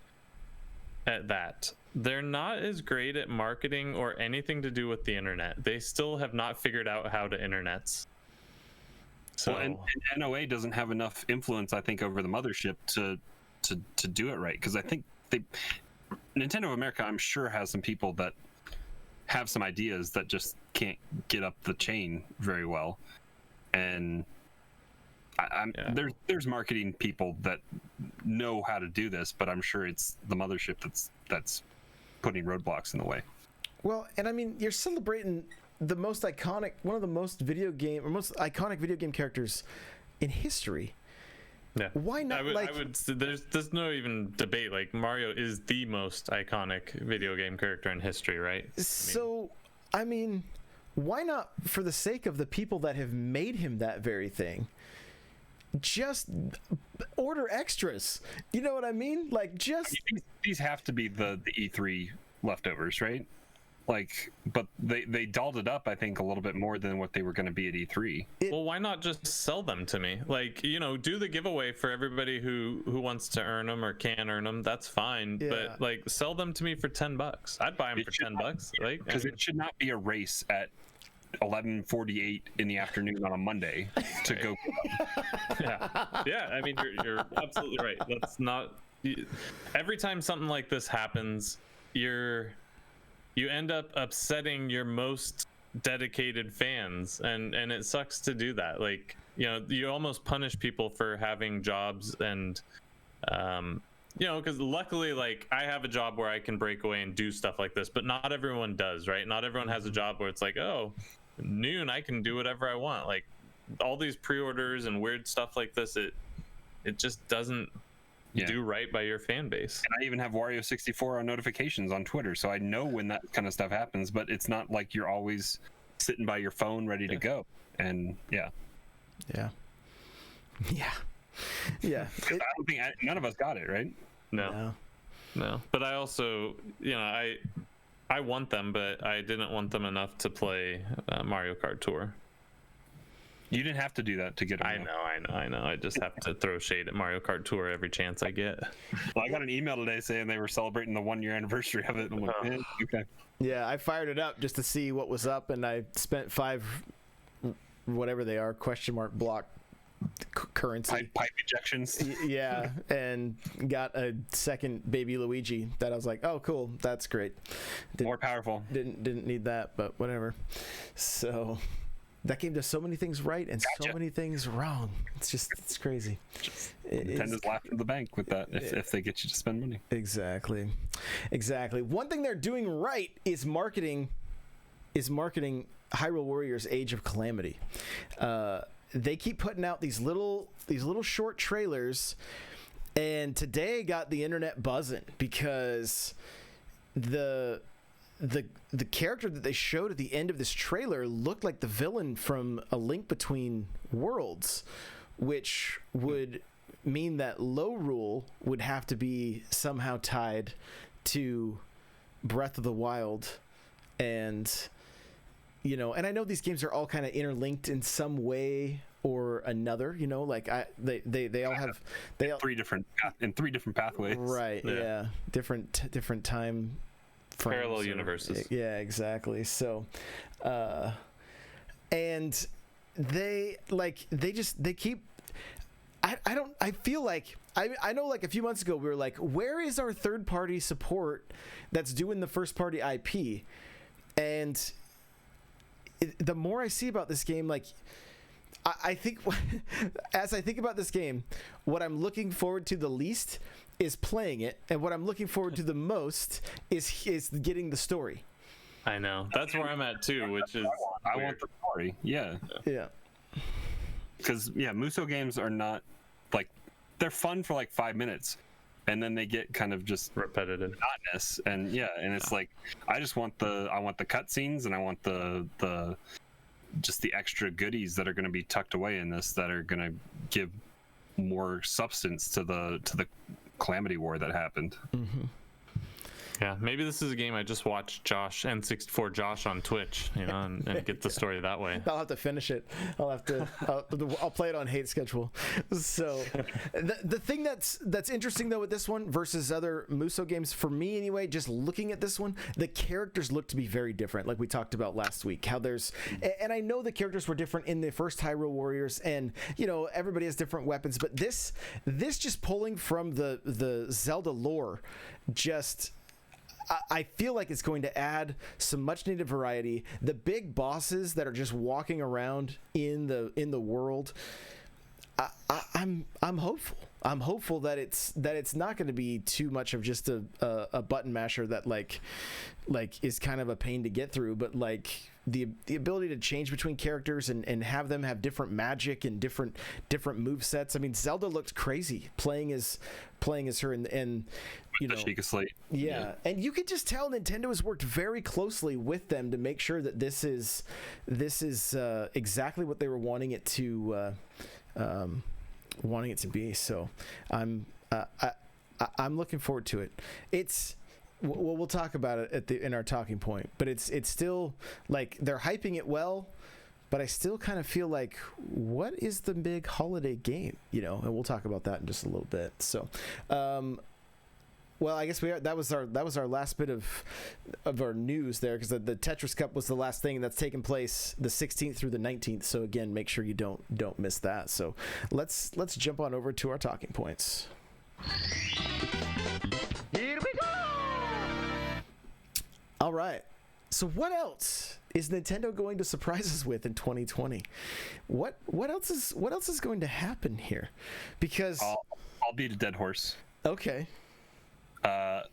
at that. They're not as great at marketing or anything to do with the internet. They still have not figured out how to internets. So, well, and NOA doesn't have enough influence, I think, over the mothership to do it right. Because I think Nintendo of America, I'm sure, has some people that have some ideas that just can't get up the chain very well. And there's marketing people that know how to do this, but I'm sure it's the mothership that's putting roadblocks in the way. Well, and I mean, you're celebrating one of the most iconic video game characters in history. Yeah. Why not? There's no even debate. Like, Mario is the most iconic video game character in history, right? So, I mean, why not, for the sake of the people that have made him that very thing, just order extras? You know what I mean? Like, just these have to be the E3 leftovers, right? Like, but they dolled it up, I think, a little bit more than what they were going to be at E3. Well, why not just sell them to me? Like, do the giveaway for everybody who wants to earn them or can earn them. That's fine. Yeah. But like, sell them to me for $10. I'd buy them for $10. Like, Because it should not be a race at 11:48 in the afternoon on a Monday to go. Yeah. I mean, you're absolutely right. That's not. Every time something like this happens, you end up upsetting your most dedicated fans, and it sucks to do that. Like, you almost punish people for having jobs, and because luckily, like, I have a job where I can break away and do stuff like this, but not everyone does, right? Not everyone has a job where it's like, oh, noon, I can do whatever I want. Like, all these pre-orders and weird stuff like this, it just doesn't do right by your fan base. And I even have Wario64 on notifications on Twitter, so I know when that kind of stuff happens, but it's not like you're always sitting by your phone ready to go. And yeah I don't think none of us got it, right? No. But I also, I want them, but I didn't want them enough to play Mario Kart Tour. You didn't have to do that to get them. I know. I just have to throw shade at Mario Kart Tour every chance I get. Well, I got an email today saying they were celebrating the 1-year anniversary of it. I'm like, okay. Yeah, I fired it up just to see what was up, and I spent 5 whatever they are block currency pipe ejections. Yeah, and got a second baby Luigi that I was like, oh cool, that's great. More powerful. Didn't need that, but whatever. So that game does so many things right and so many things wrong. It's crazy. Nintendo's laughing at the bank with that if they get you to spend money. Exactly. One thing they're doing right is marketing Hyrule Warriors Age of Calamity. They keep putting out these little short trailers, and today got the internet buzzing because the character that they showed at the end of this trailer looked like the villain from A Link Between Worlds, which would mean that Lorule would have to be somehow tied to Breath of the Wild, and and I know these games are all kind of interlinked in some way or another, like they all have three different pathways, right? Yeah, different time frames, parallel universes. Yeah, exactly. So and they keep I feel like I know, like a few months ago we were like, where is our third party support that's doing the first party IP? And the more I see about this game, like I think as I think about this game, what I'm looking forward to the least is playing it, and what I'm looking forward to the most is getting the story. I know, that's where I'm at too, which is I want the story. Yeah. Because Muso games are not like, they're fun for like 5 minutes, and then they get kind of just repetitive, monotonous, and it's like I want the cutscenes, and I want the just the extra goodies that are going to be tucked away in this that are going to give more substance to the Calamity War that happened. Mm-hmm. Yeah, maybe this is a game I just watch N64 Josh on Twitch, and get the story that way. I'll have to finish it. I'll play it on hate schedule. So the thing that's interesting though with this one versus other Muso games, for me anyway, just looking at this one, the characters look to be very different, like we talked about last week. And I know the characters were different in the first Hyrule Warriors, and everybody has different weapons, but this just pulling from the Zelda lore, just I feel like it's going to add some much needed variety. The big bosses that are just walking around in the world, I'm hopeful. I'm hopeful that it's not going to be too much of just a button masher that like is kind of a pain to get through, but like the ability to change between characters and have them have different magic and different move sets. I mean, Zelda looked crazy playing as her, and the Sheikah Slate. Yeah, and you could just tell Nintendo has worked very closely with them to make sure that this is exactly what they were wanting it to be. So I'm looking forward to it. We'll talk about it in our talking point, but it's still like they're hyping it well, but I still kind of feel like, what is the big holiday game, and we'll talk about that in just a little bit. So well, I guess that was our last bit of our news there, because the Tetris Cup was the last thing that's taking place the 16th through the 19th. So again, make sure you don't miss that. So let's jump on over to our talking points. Here we go! All right. So what else is Nintendo going to surprise us with in 2020? What else is going to happen here? Because I'll beat a dead horse. Okay. The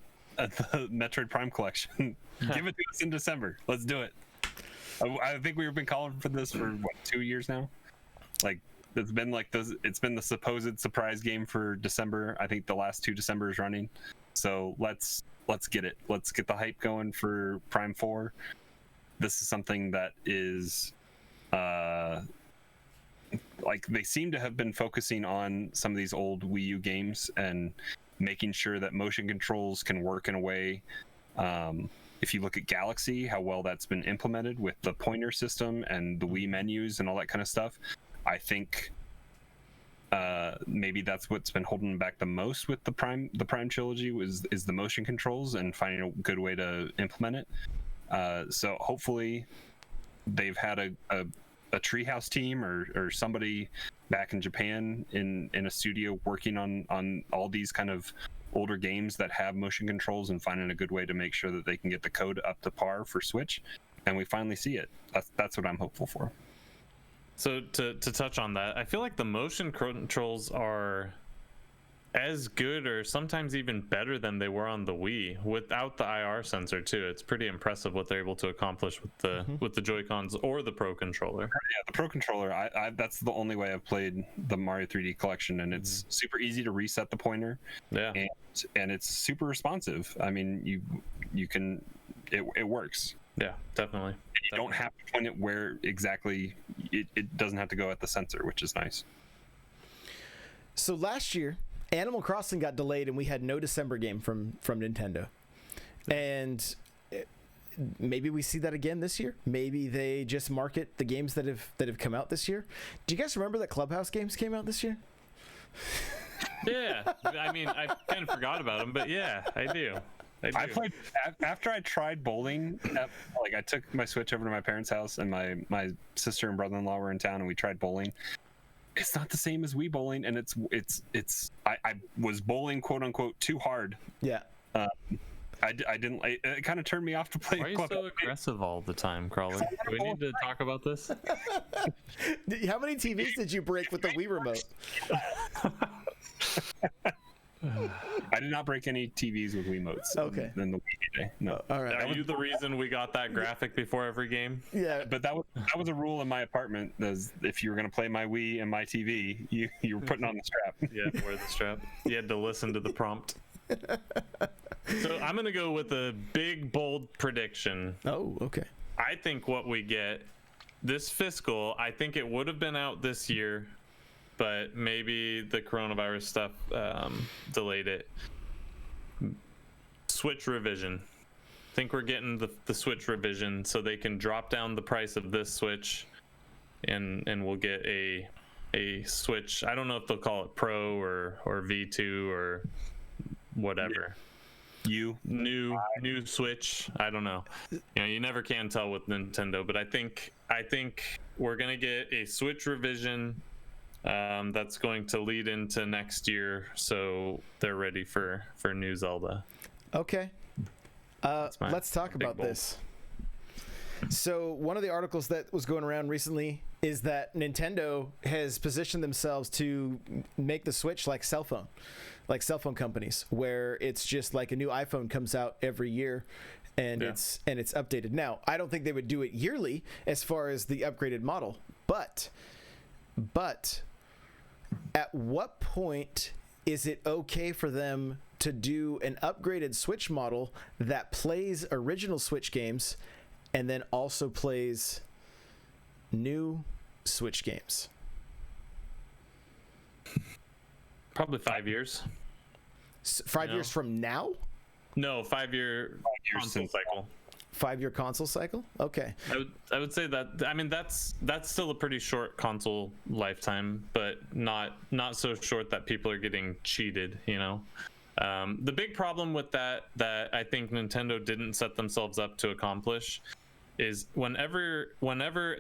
Metroid Prime collection. Give it to us in December. Let's do it. I think we've been calling for this for 2 years now. Like it's been the supposed surprise game for December. I think the last 2 Decembers running. So let's get it. Let's get the hype going for Prime 4. This is something that is like they seem to have been focusing on some of these old Wii U games and making sure that motion controls can work in a way. If you look at Galaxy, how well that's been implemented with the pointer system and the Wii menus and all that kind of stuff, I think maybe that's what's been holding them back the most with the Prime trilogy is the motion controls and finding a good way to implement it. So hopefully they've had a Treehouse team or somebody back in Japan in a studio working on all these kind of older games that have motion controls and finding a good way to make sure that they can get the code up to par for Switch, and we finally see it. That's what I'm hopeful for. So to touch on that, I feel like the motion controls are as good or sometimes even better than they were on the Wii without the IR sensor too. It's pretty impressive what they're able to accomplish with the Joy-Cons or the Pro Controller. Yeah, the Pro Controller, I that's the only way I've played the Mario 3D collection, and it's super easy to reset the pointer. Yeah. And it's super responsive. I mean, you can it works. Yeah, definitely. You don't have to point it where exactly it doesn't have to go at the sensor, which is nice. So last year, Animal Crossing got delayed and we had no December game from Nintendo. And maybe we see that again this year. Maybe they just market the games that have come out this year. Do you guys remember that Clubhouse games came out this year? Yeah. I mean, I kind of forgot about them, but yeah, I do. I played after I tried bowling. I took my Switch over to my parents' house, and my sister and brother-in-law were in town, and we tried bowling. It's not the same as Wii bowling, and I was bowling quote unquote too hard. Yeah. I didn't. It kind of turned me off to play. Why are you so aggressive all the time, Crawler? Do we need to talk about this? How many TVs did you break with the Wii remote? I did not break any TVs with Wiimotes. Okay. In the Wii day. No. All right. Are you the reason we got that graphic before every game? Yeah. But that was a rule in my apartment. If you were going to play my Wii and my TV, you were putting on the strap. Yeah, wear the strap. You had to listen to the prompt. So I'm going to go with a big, bold prediction. Oh, okay. I think what we get this fiscal, I think it would have been out this year, but maybe the coronavirus stuff delayed it. Switch revision. I think we're getting the Switch revision so they can drop down the price of this Switch, and we'll get a Switch. I don't know if they'll call it Pro or V2 or whatever. New Switch. I don't know. You never can tell with Nintendo, but I think we're gonna get a Switch revision. That's going to lead into next year, so they're ready for new Zelda. Okay. Let's talk about this. So one of the articles that was going around recently is that Nintendo has positioned themselves to make the Switch like cell phone companies, where it's just like a new iPhone comes out every year and it's updated. Now, I don't think they would do it yearly as far as the upgraded model, but at what point is it okay for them to do an upgraded Switch model that plays original Switch games and then also plays new Switch games? Probably 5 years. 5 years from now? No, 5-year console cycle. 5-year console cycle? Okay. I would say that. I mean, that's still a pretty short console lifetime, but not so short that people are getting cheated. You know, the big problem with that I think Nintendo didn't set themselves up to accomplish is whenever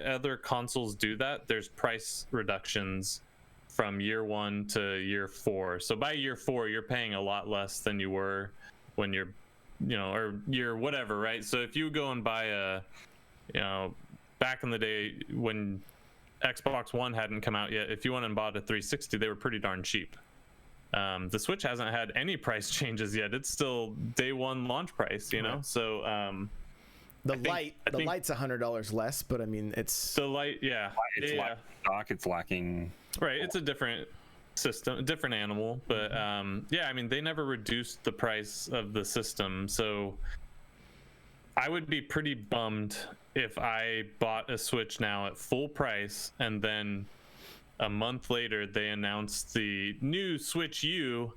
other consoles do that, there's price reductions from year 1 to year 4. So by year 4, you're paying a lot less than you were when you're, you know, or year whatever, right? So if you go and buy a, you know, back in the day when Xbox One hadn't come out yet, if you went and bought a 360, they were pretty darn cheap. The Switch hasn't had any price changes yet. It's still day one launch price, you know? So the light's $100 less, but I mean, it's the light, yeah. It's lacking stock, it's lacking. Right, it's a different system, a different animal, but yeah, I mean, they never reduced the price of the system, so I would be pretty bummed if I bought a Switch now at full price and then a month later they announced the new Switch U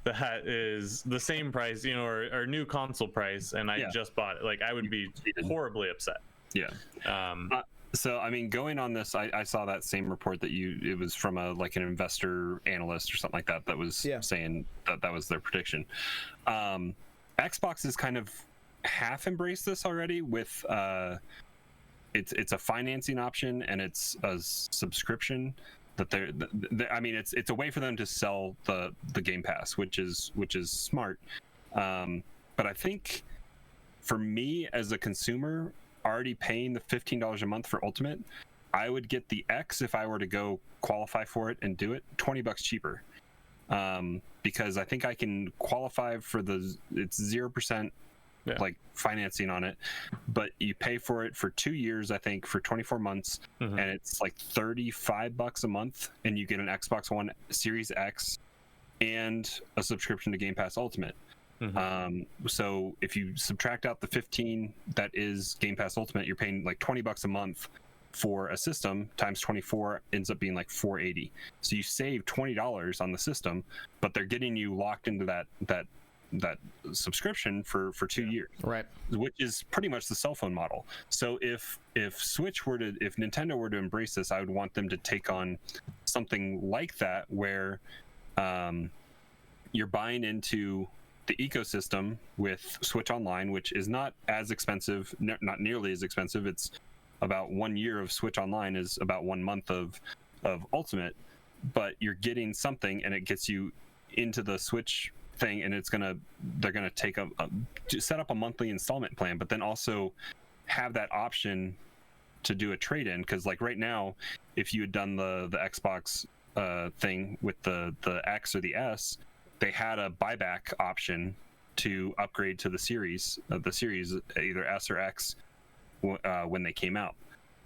that is the same price, you know, or new console price, and I just bought it. Like, I would be horribly upset. Yeah. So, I mean, going on this, I saw that same report that it was from like an investor analyst or something like that was saying that was their prediction. Xbox has kind of half embraced this already with it's a financing option and it's a subscription that they're I mean, it's a way for them to sell the Game Pass, which is smart. But I think for me as a consumer, already paying the $15 a month for Ultimate, I would get the X if I were to go qualify for it and do it $20 cheaper, because I think I can qualify for it's 0% like financing on it, but you pay for it for 2 years, I think, for 24 months, and it's like $35 a month, and you get an Xbox One Series X and a subscription to Game Pass Ultimate. So if you subtract out the 15 that is Game Pass Ultimate, you're paying like $20 a month for a system, times 24 ends up being like $480. So you save $20 on the system, but they're getting you locked into that subscription for 2 years, right? Which is pretty much the cell phone model. So if Nintendo were to embrace this, I would want them to take on something like that, where you're buying into the ecosystem with Switch Online, which is not as expensive, not nearly as expensive. It's about 1 year of Switch Online is about 1 month of Ultimate, but you're getting something and it gets you into the Switch thing, and they're gonna take set up a monthly installment plan, but then also have that option to do a trade-in, because like right now, if you had done the Xbox thing with the X or the S, they had a buyback option to upgrade to the series either S or X when they came out.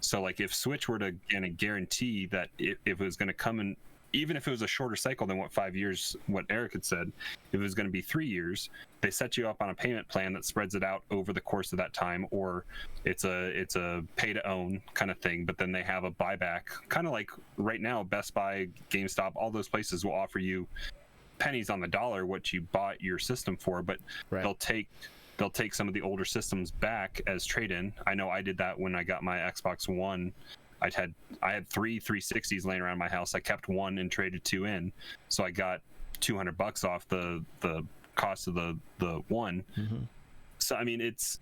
So like if Switch were to guarantee that if it was going to come in, even if it was a shorter cycle than what 5 years, what Eric had said, if it was going to be 3 years, they set you up on a payment plan that spreads it out over the course of that time, or it's a pay to own kind of thing. But then they have a buyback, kind of like right now, Best Buy, GameStop, all those places will offer you pennies on the dollar what you bought your system for, but they'll take some of the older systems back as trade-in. I know I did that when I got my Xbox One. I had 3 360s laying around my house. I kept one and traded 2 in, so I got $200 off the cost of the one. So I mean, it's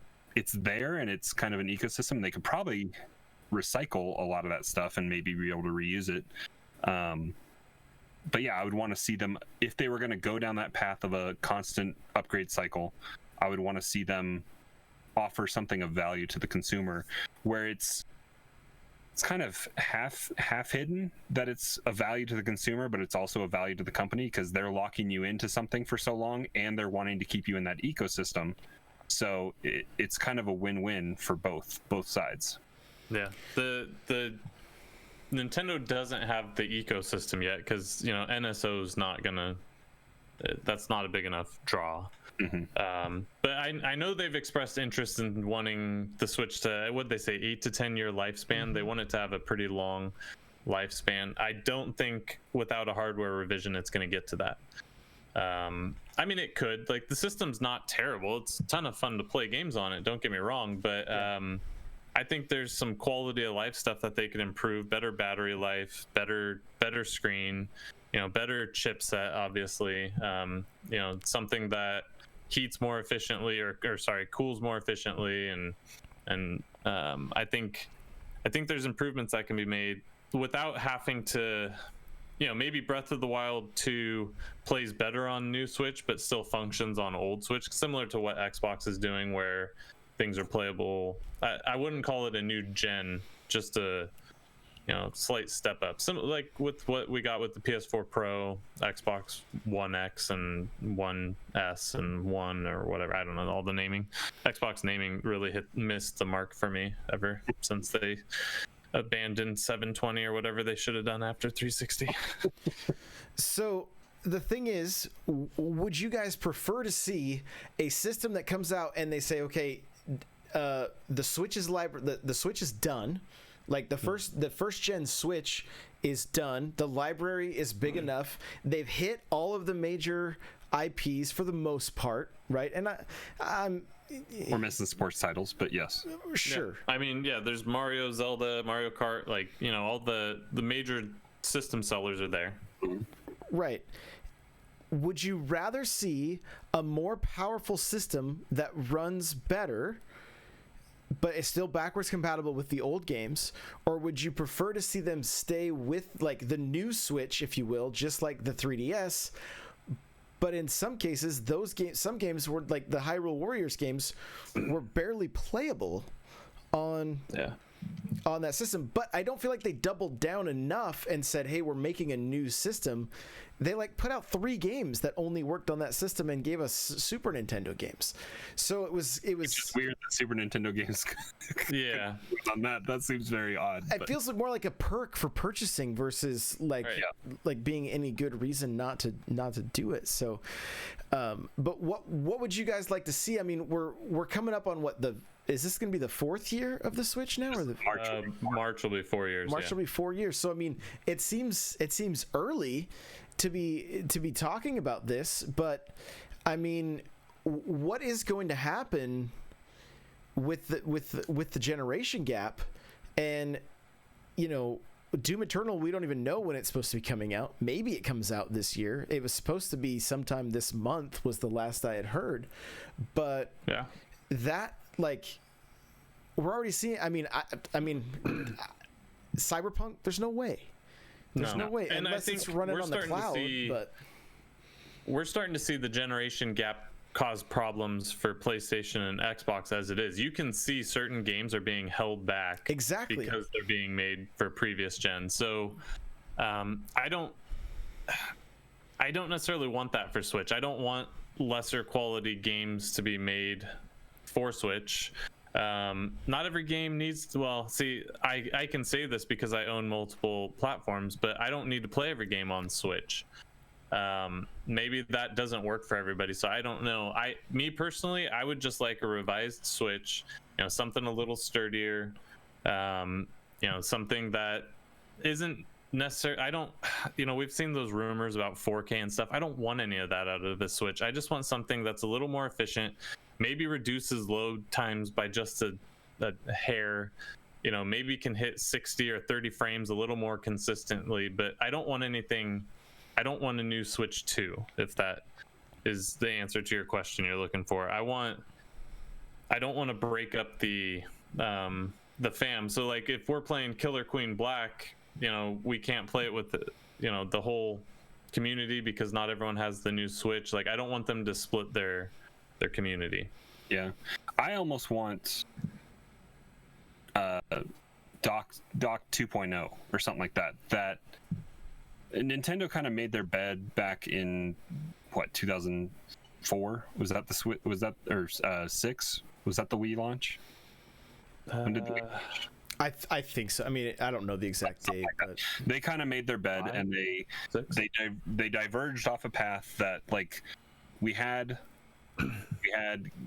there, and it's kind of an ecosystem. They could probably recycle a lot of that stuff and maybe be able to reuse it. But yeah, I would want to see them, if they were going to go down that path of a constant upgrade cycle, I would want to see them offer something of value to the consumer, where it's kind of half hidden that it's a value to the consumer, but it's also a value to the company, because they're locking you into something for so long and they're wanting to keep you in that ecosystem. So it's kind of a win-win for both sides. Yeah, the Nintendo doesn't have the ecosystem yet, because, you know, NSO's not gonna, that's not a big enough draw. But I know they've expressed interest in wanting the Switch to, what'd they say, 8 to 10 year lifespan. They want it to have a pretty long lifespan. I don't think without a hardware revision it's going to get to that. I mean, it could. Like, the system's not terrible. It's a ton of fun to play games on it. Don't get me wrong, but I think there's some quality of life stuff that they could improve. Better battery life, better screen, better chipset, obviously. Something that heats more efficiently, or sorry, cools more efficiently, and I think there's improvements that can be made without having to. Maybe Breath of the Wild 2 plays better on new Switch, but still functions on old Switch, similar to what Xbox is doing, where things are playable. I wouldn't call it a new gen, just a slight step up. Like with what we got with the PS4 Pro, Xbox One X, and One S, and One or whatever. I don't know all the naming. Xbox naming really missed the mark for me ever since they abandoned 720 or whatever they should have done after 360. So the thing is, would you guys prefer to see a system that comes out and they say, okay, the Switch is the Switch is done, like the first gen Switch is done, the library is big enough, they've hit all of the major IPs for the most part, right? And we're missing sports titles, but yes. Sure. Yeah. I mean, there's Mario, Zelda, Mario Kart, like, all the major system sellers are there. Right. Would you rather see a more powerful system that runs better, but is still backwards compatible with the old games, or would you prefer to see them stay with like the new Switch, if you will, just like the 3DS? But in some cases, some games were like the Hyrule Warriors games were barely playable on that system. But I don't feel like they doubled down enough and said, hey, we're making a new system. They like put out 3 games that only worked on that system and gave us Super Nintendo games. So it was just weird that Super Nintendo games on that seems very odd. It feels more like a perk for purchasing versus like being any good reason not to do it. So but what would you guys like to see? I mean, we're coming up on is this going to be the 4th year of the Switch now, or March will be 4 years? March will be 4 years. So I mean, it seems early to be talking about this, but I mean, what is going to happen with the generation gap? And Doom Eternal, we don't even know when it's supposed to be coming out. Maybe it comes out this year. It was supposed to be sometime this month, was the last I had heard. But that, like, we're already seeing. I mean, Cyberpunk. There's no way. There's no way, and unless I think it's running on the cloud. But we're starting to see the generation gap cause problems for PlayStation and Xbox as it is. You can see certain games are being held back because they're being made for previous gen. So I don't necessarily want that for Switch. I don't want lesser quality games to be made for Switch. Not every game needs to, I can say this because I own multiple platforms, but I don't need to play every game on Switch. Maybe that doesn't work for everybody, so I don't know. Me personally, I would just like a revised Switch, something a little sturdier, something that isn't necessary. I don't, we've seen those rumors about 4K and stuff. I don't want any of that out of the Switch. I just want something that's a little more efficient, maybe reduces load times by just a hair, maybe can hit 60 or 30 frames a little more consistently. But I don't want a new Switch 2, if that is the answer to your question you're looking for. I don't want to break up the fam. So like if we're playing Killer Queen Black, we can't play it with the whole community because not everyone has the new Switch. Like I don't want them to split their community. Yeah, I almost want Dock 2.0 or something like that. That Nintendo kind of made their bed back in 2004? Was that the Switch? Was that or 6? Was that the Wii launch? When did the Wii launch? I think so. I mean, I don't know the exact date, but they kind of made their bed and they diverged off a path that like we had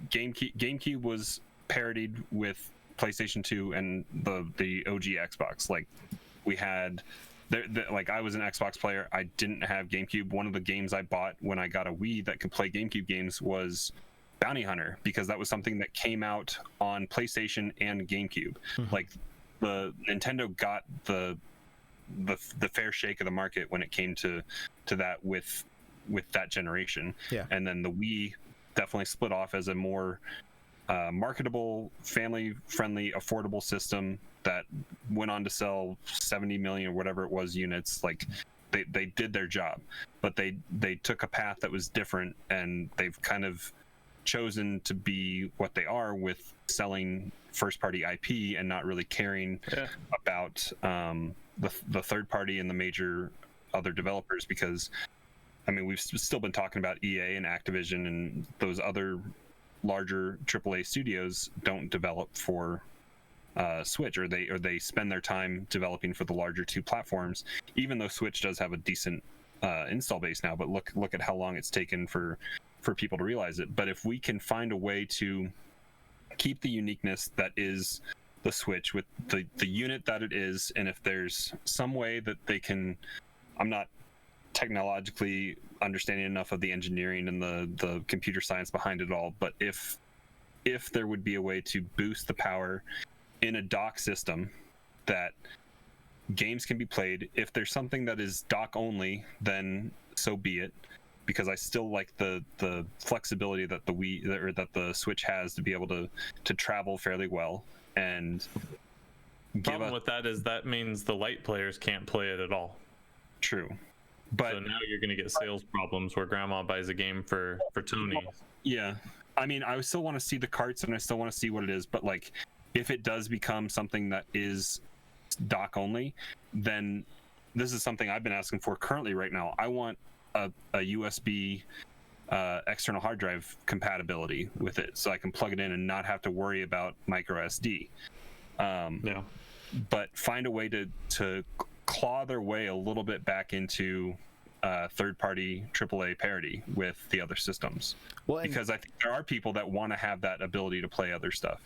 GameCube was parodied with PlayStation 2 and the OG Xbox. Like we had like I was an Xbox player. I didn't have GameCube. One of the games I bought when I got a Wii that could play GameCube games was Bounty Hunter, because that was something that came out on PlayStation and GameCube. Like the Nintendo got the fair shake of the market when it came to that with that generation. And then the Wii definitely split off as a more marketable, family-friendly, affordable system that went on to sell 70 million or whatever it was units. Like they did their job, but they took a path that was different, and they've kind of chosen to be what they are with selling first-party IP and not really caring about the third party and the major other developers, because I mean we've still been talking about EA and Activision and those other larger AAA studios don't develop for Switch, or they spend their time developing for the larger two platforms, even though Switch does have a decent install base now. But look at how long it's taken for people to realize it. But if we can find a way to keep the uniqueness that is the Switch with the unit that it is, and if there's some way that they can, I'm not technologically understanding enough of the engineering and the computer science behind it all, but if there would be a way to boost the power in a dock system that games can be played, if there's something that is dock only, then so be it, because I still like the flexibility that the Wii or that the Switch has to be able to travel fairly well. And the problem with that is that means the light players can't play it at all. True. But so now you're going to get sales problems where grandma buys a game for Tony. Yeah. I mean, I still want to see the carts and I still want to see what it is, but like if it does become something that is dock only, then this is something I've been asking for currently right now. I want a USB external hard drive compatibility with it, so I can plug it in and not have to worry about micro SD. But find a way to claw their way a little bit back into third-party AAA parity with the other systems. Well, because I think there are people that want to have that ability to play other stuff.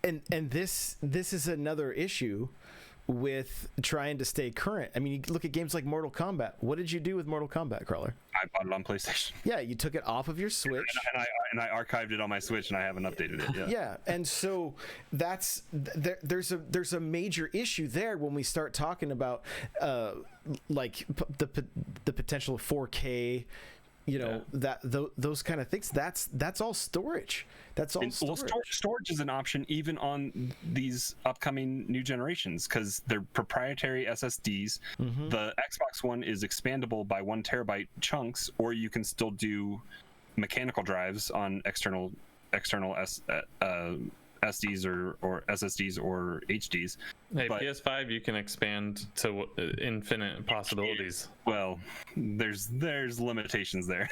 And this is another issue with trying to stay current. I mean, you look at games like Mortal Kombat. What did you do with Mortal Kombat, Crawler? I bought it on PlayStation. Yeah, you took it off of your Switch. And I archived it on my Switch, and I haven't updated it yet. Yeah, and so there's a major issue there when we start talking about like the potential of 4K. You know, those kind of things. That's all storage. That's all storage. Well, storage is an option even on these upcoming new generations because they're proprietary SSDs. The Xbox One is expandable by 1 terabyte chunks, or you can still do mechanical drives on external SDs or SSDs or HDs. Hey, but PS5 you can expand to infinite possibilities. Well, there's limitations there.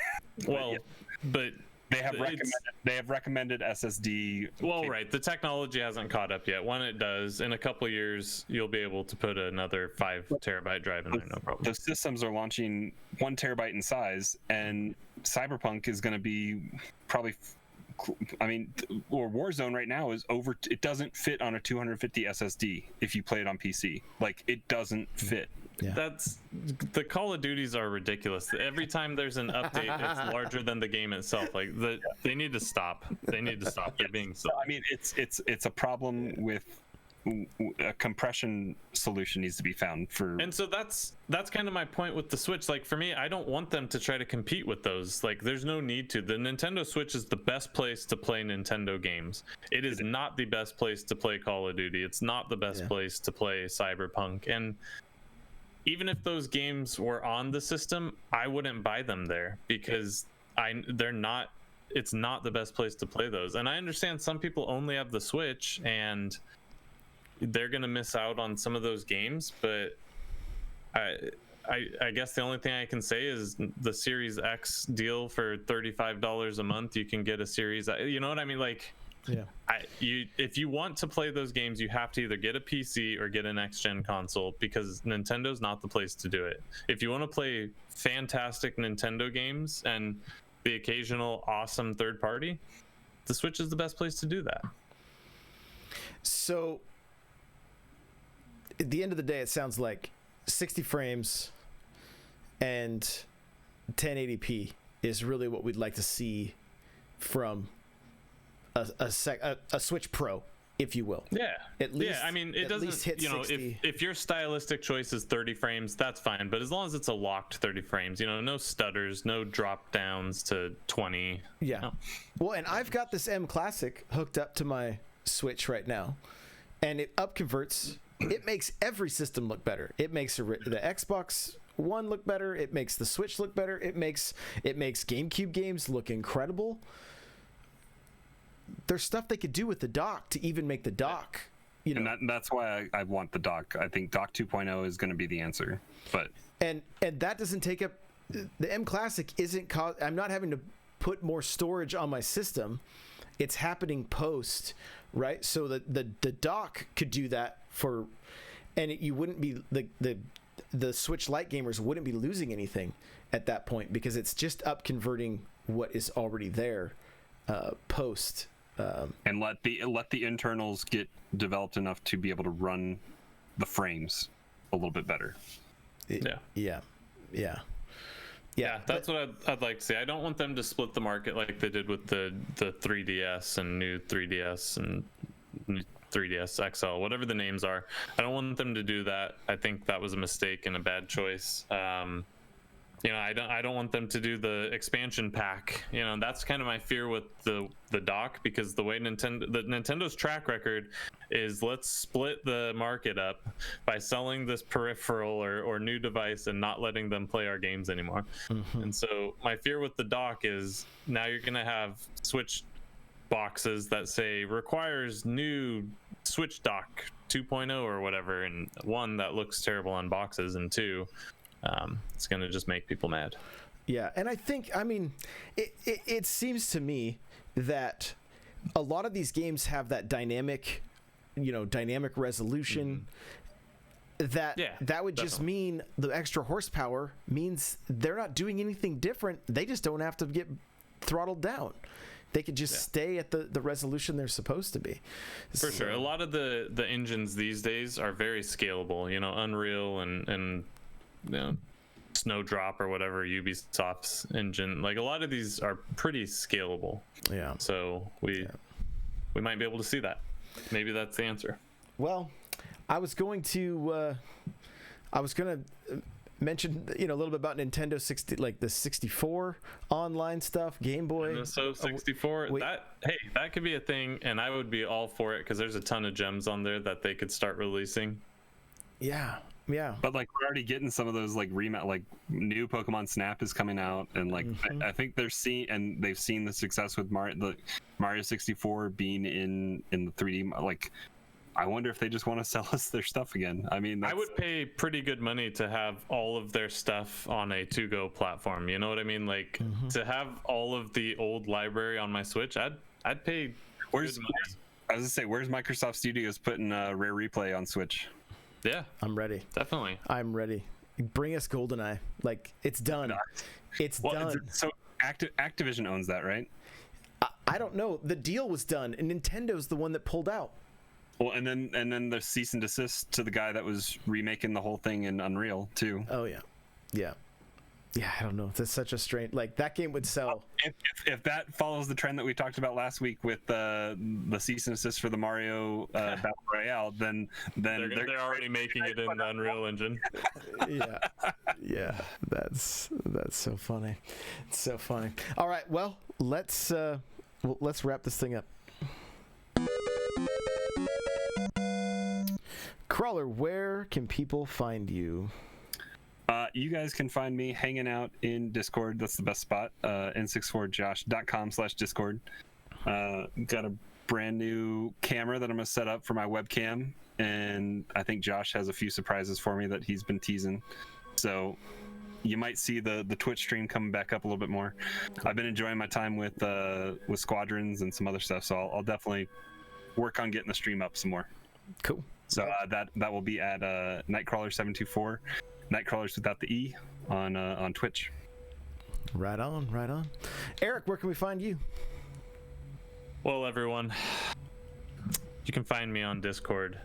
Well, but they have recommended SSD. Well, right, the technology hasn't caught up yet. When it does, in a couple of years, you'll be able to put another 5 terabyte drive in there, no problem. The systems are launching 1 terabyte in size, and Cyberpunk is going to be probably. I mean, or Warzone right now is over. It doesn't fit on a 250 SSD if you play it on PC. Like, it doesn't fit. Yeah. That's the Call of Duties are ridiculous. Every time there's an update, it's larger than the game itself. Like they need to stop. They need to stop. They're being silly. I mean, it's a problem with a compression solution needs to be found for. And so that's kind of my point with the Switch. Like for me, I don't want them to try to compete with those. Like there's no need to. The Nintendo Switch is the best place to play Nintendo games. It is not the best place to play Call of Duty. It's not the best place to play Cyberpunk. And even if those games were on the system, I wouldn't buy them there because they're not. It's not the best place to play those. And I understand some people only have the Switch and they're gonna miss out on some of those games, but I guess the only thing I can say is the Series X deal for $35 a month. You can get a Series. You know what I mean? Like, if you want to play those games, you have to either get a PC or get a next gen console because Nintendo's not the place to do it. If you want to play fantastic Nintendo games and the occasional awesome third party, the Switch is the best place to do that. So at the end of the day, it sounds like 60 frames and 1080p is really what we'd like to see from a Switch Pro, if you will. Yeah. At least, yeah, I mean, it doesn't hit you know 60. if your stylistic choice is 30 frames, that's fine, but as long as it's a locked 30 frames, no stutters, no drop downs to 20. Yeah. No. Well, and I've got this M Classic hooked up to my Switch right now, and it upconverts. It makes every system look better. It makes the Xbox One look better. It makes the Switch look better. It makes GameCube games look incredible. There's stuff they could do with the dock to even make the dock, And that's why I want the dock. I think dock 2.0 is going to be the answer. But and that doesn't take up the M Classic. I'm not having to put more storage on my system. It's happening post, right? So the dock could do that you wouldn't be the Switch Lite gamers wouldn't be losing anything at that point, because it's just up converting what is already there post. And let the internals get developed enough to be able to run the frames a little bit better. Yeah, that's what I'd like to see. I don't want them to split the market like they did with the 3DS and new 3DS and new 3DS XL, whatever the names are. I don't want them to do that. I think that was a mistake and a bad choice. I don't want them to do the expansion pack. That's kind of my fear with the dock, because the way Nintendo's track record is, let's split the market up by selling this peripheral or new device and not letting them play our games anymore. Mm-hmm. And so my fear with the dock is, now you're going to have Switch boxes that say requires new Switch dock 2.0 or whatever, and one, that looks terrible on boxes, and two, it's going to just make people mad. Yeah, and it seems to me that a lot of these games have that dynamic resolution. Mm-hmm. That would just mean the extra horsepower means they're not doing anything different. They just don't have to get throttled down. They could just stay at the resolution they're supposed to be. For sure. A lot of the engines these days are very scalable. Unreal and Snowdrop or whatever, Ubisoft's engine. Like, a lot of these are pretty scalable. Yeah. So we might be able to see that. Maybe that's the answer. Well, I was going to mention a little bit about Nintendo 60, like the 64 online stuff, Game Boy. So 64, that could be a thing, and I would be all for it, because there's a ton of gems on there that they could start releasing. Yeah. But we're already getting some of those new Pokemon Snap is coming out, and mm-hmm. I think they've seen the success with Mario 64 being in the 3D. I wonder if they just want to sell us their stuff again. I mean, I would pay pretty good money to have all of their stuff on a to-go platform. You know what I mean? Mm-hmm. To have all of the old library on my Switch, I'd pay. I was gonna say, where's Microsoft Studios putting Rare Replay on Switch? Yeah, I'm ready. Definitely, I'm ready. Bring us GoldenEye. It's done. It's done. So Activision owns that, right? I don't know. The deal was done, and Nintendo's the one that pulled out. Well, and then the cease and desist to the guy that was remaking the whole thing in Unreal too. Oh yeah. I don't know. That's such a strange. That game would sell. If that follows the trend that we talked about last week with the cease and desist for the Mario Battle Royale, then they're already making it in the Unreal Engine. Yeah. That's so funny. It's so funny. All right. Well, let's wrap this thing up. Crawler, where can people find you? You guys can find me hanging out in Discord. That's the best spot. n64josh.com/Discord. Got a brand new camera that I'm going to set up for my webcam. And I think Josh has a few surprises for me that he's been teasing. So you might see the Twitch stream coming back up a little bit more. I've been enjoying my time with Squadrons and some other stuff. So I'll definitely work on getting the stream up some more. Cool. So that will be at Nightcrawler724, Nightcrawlers without the E, on Twitch. Right on. Eric, where can we find you? Well, everyone, you can find me on Discord.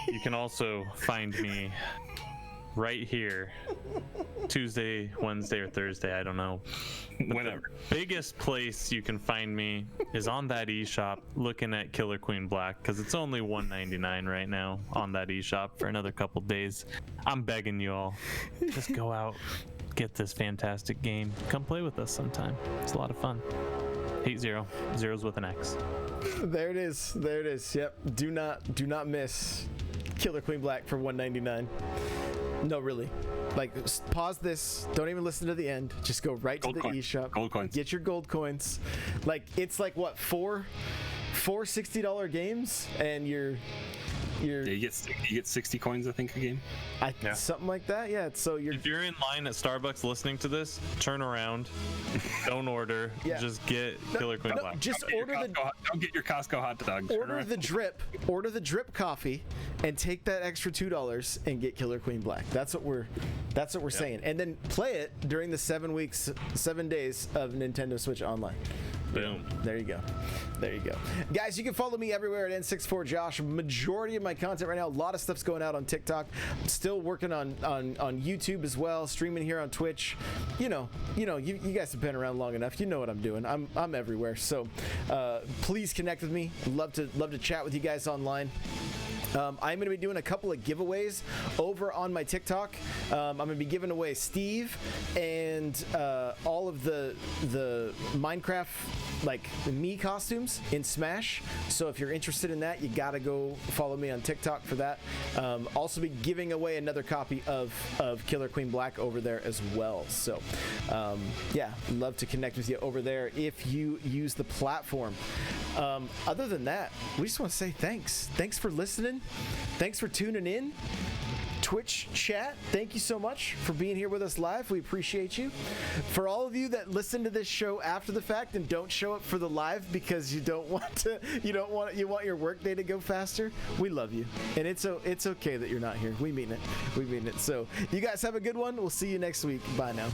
You can also find me right here, Tuesday, Wednesday, or Thursday, I don't know. But Whenever. the biggest place you can find me is on that eShop looking at Killer Queen Black, because it's only $1.99 right now on that eShop for another couple days. I'm begging you all, just go out, get this fantastic game. Come play with us sometime. It's a lot of fun. 8-0. Zeros with an X. There it is. There it is. Yep. Do not miss Killer Queen Black for $1.99. No, really. Like, pause this. Don't even listen to the end. Just go right to the eShop. Gold coins. Get your gold coins. Like, it's like what, four $60 games, and Yeah, you get 60 coins, I think, a game. Something like that. Yeah. So If you're in line at Starbucks listening to this, turn around. Don't order. Yeah. Just get Killer Queen Black. Just Don't get your Costco hot dog. order the drip coffee, and take that extra $2 and get Killer Queen Black. That's what we're saying. And then play it during the 7 days of Nintendo Switch Online. Boom. There you go. Guys, you can follow me everywhere at N64Josh. Majority of my content right now, a lot of stuff's going out on TikTok. I'm still working on YouTube as well, streaming here on Twitch. You guys have been around long enough. You know what I'm doing. I'm everywhere. So please connect with me. Love to chat with you guys online. I'm going to be doing a couple of giveaways over on my TikTok. I'm going to be giving away Steve and all of the Minecraft, like, me costumes in Smash. So if you're interested in that, you got to go follow me on TikTok for that. Also be giving away another copy of Killer Queen Black over there as well. So yeah, love to connect with you over there if you use the platform. Other than that, we just want to say thanks. Thanks for listening. Thanks for tuning in. Twitch chat, thank you so much for being here with us live. We appreciate you. For all of you that listen to this show after the fact and don't show up for the live because you want your work day to go faster, we love you. And it's okay that you're not here. We mean it. So you guys have a good one. We'll see you next week. Bye now.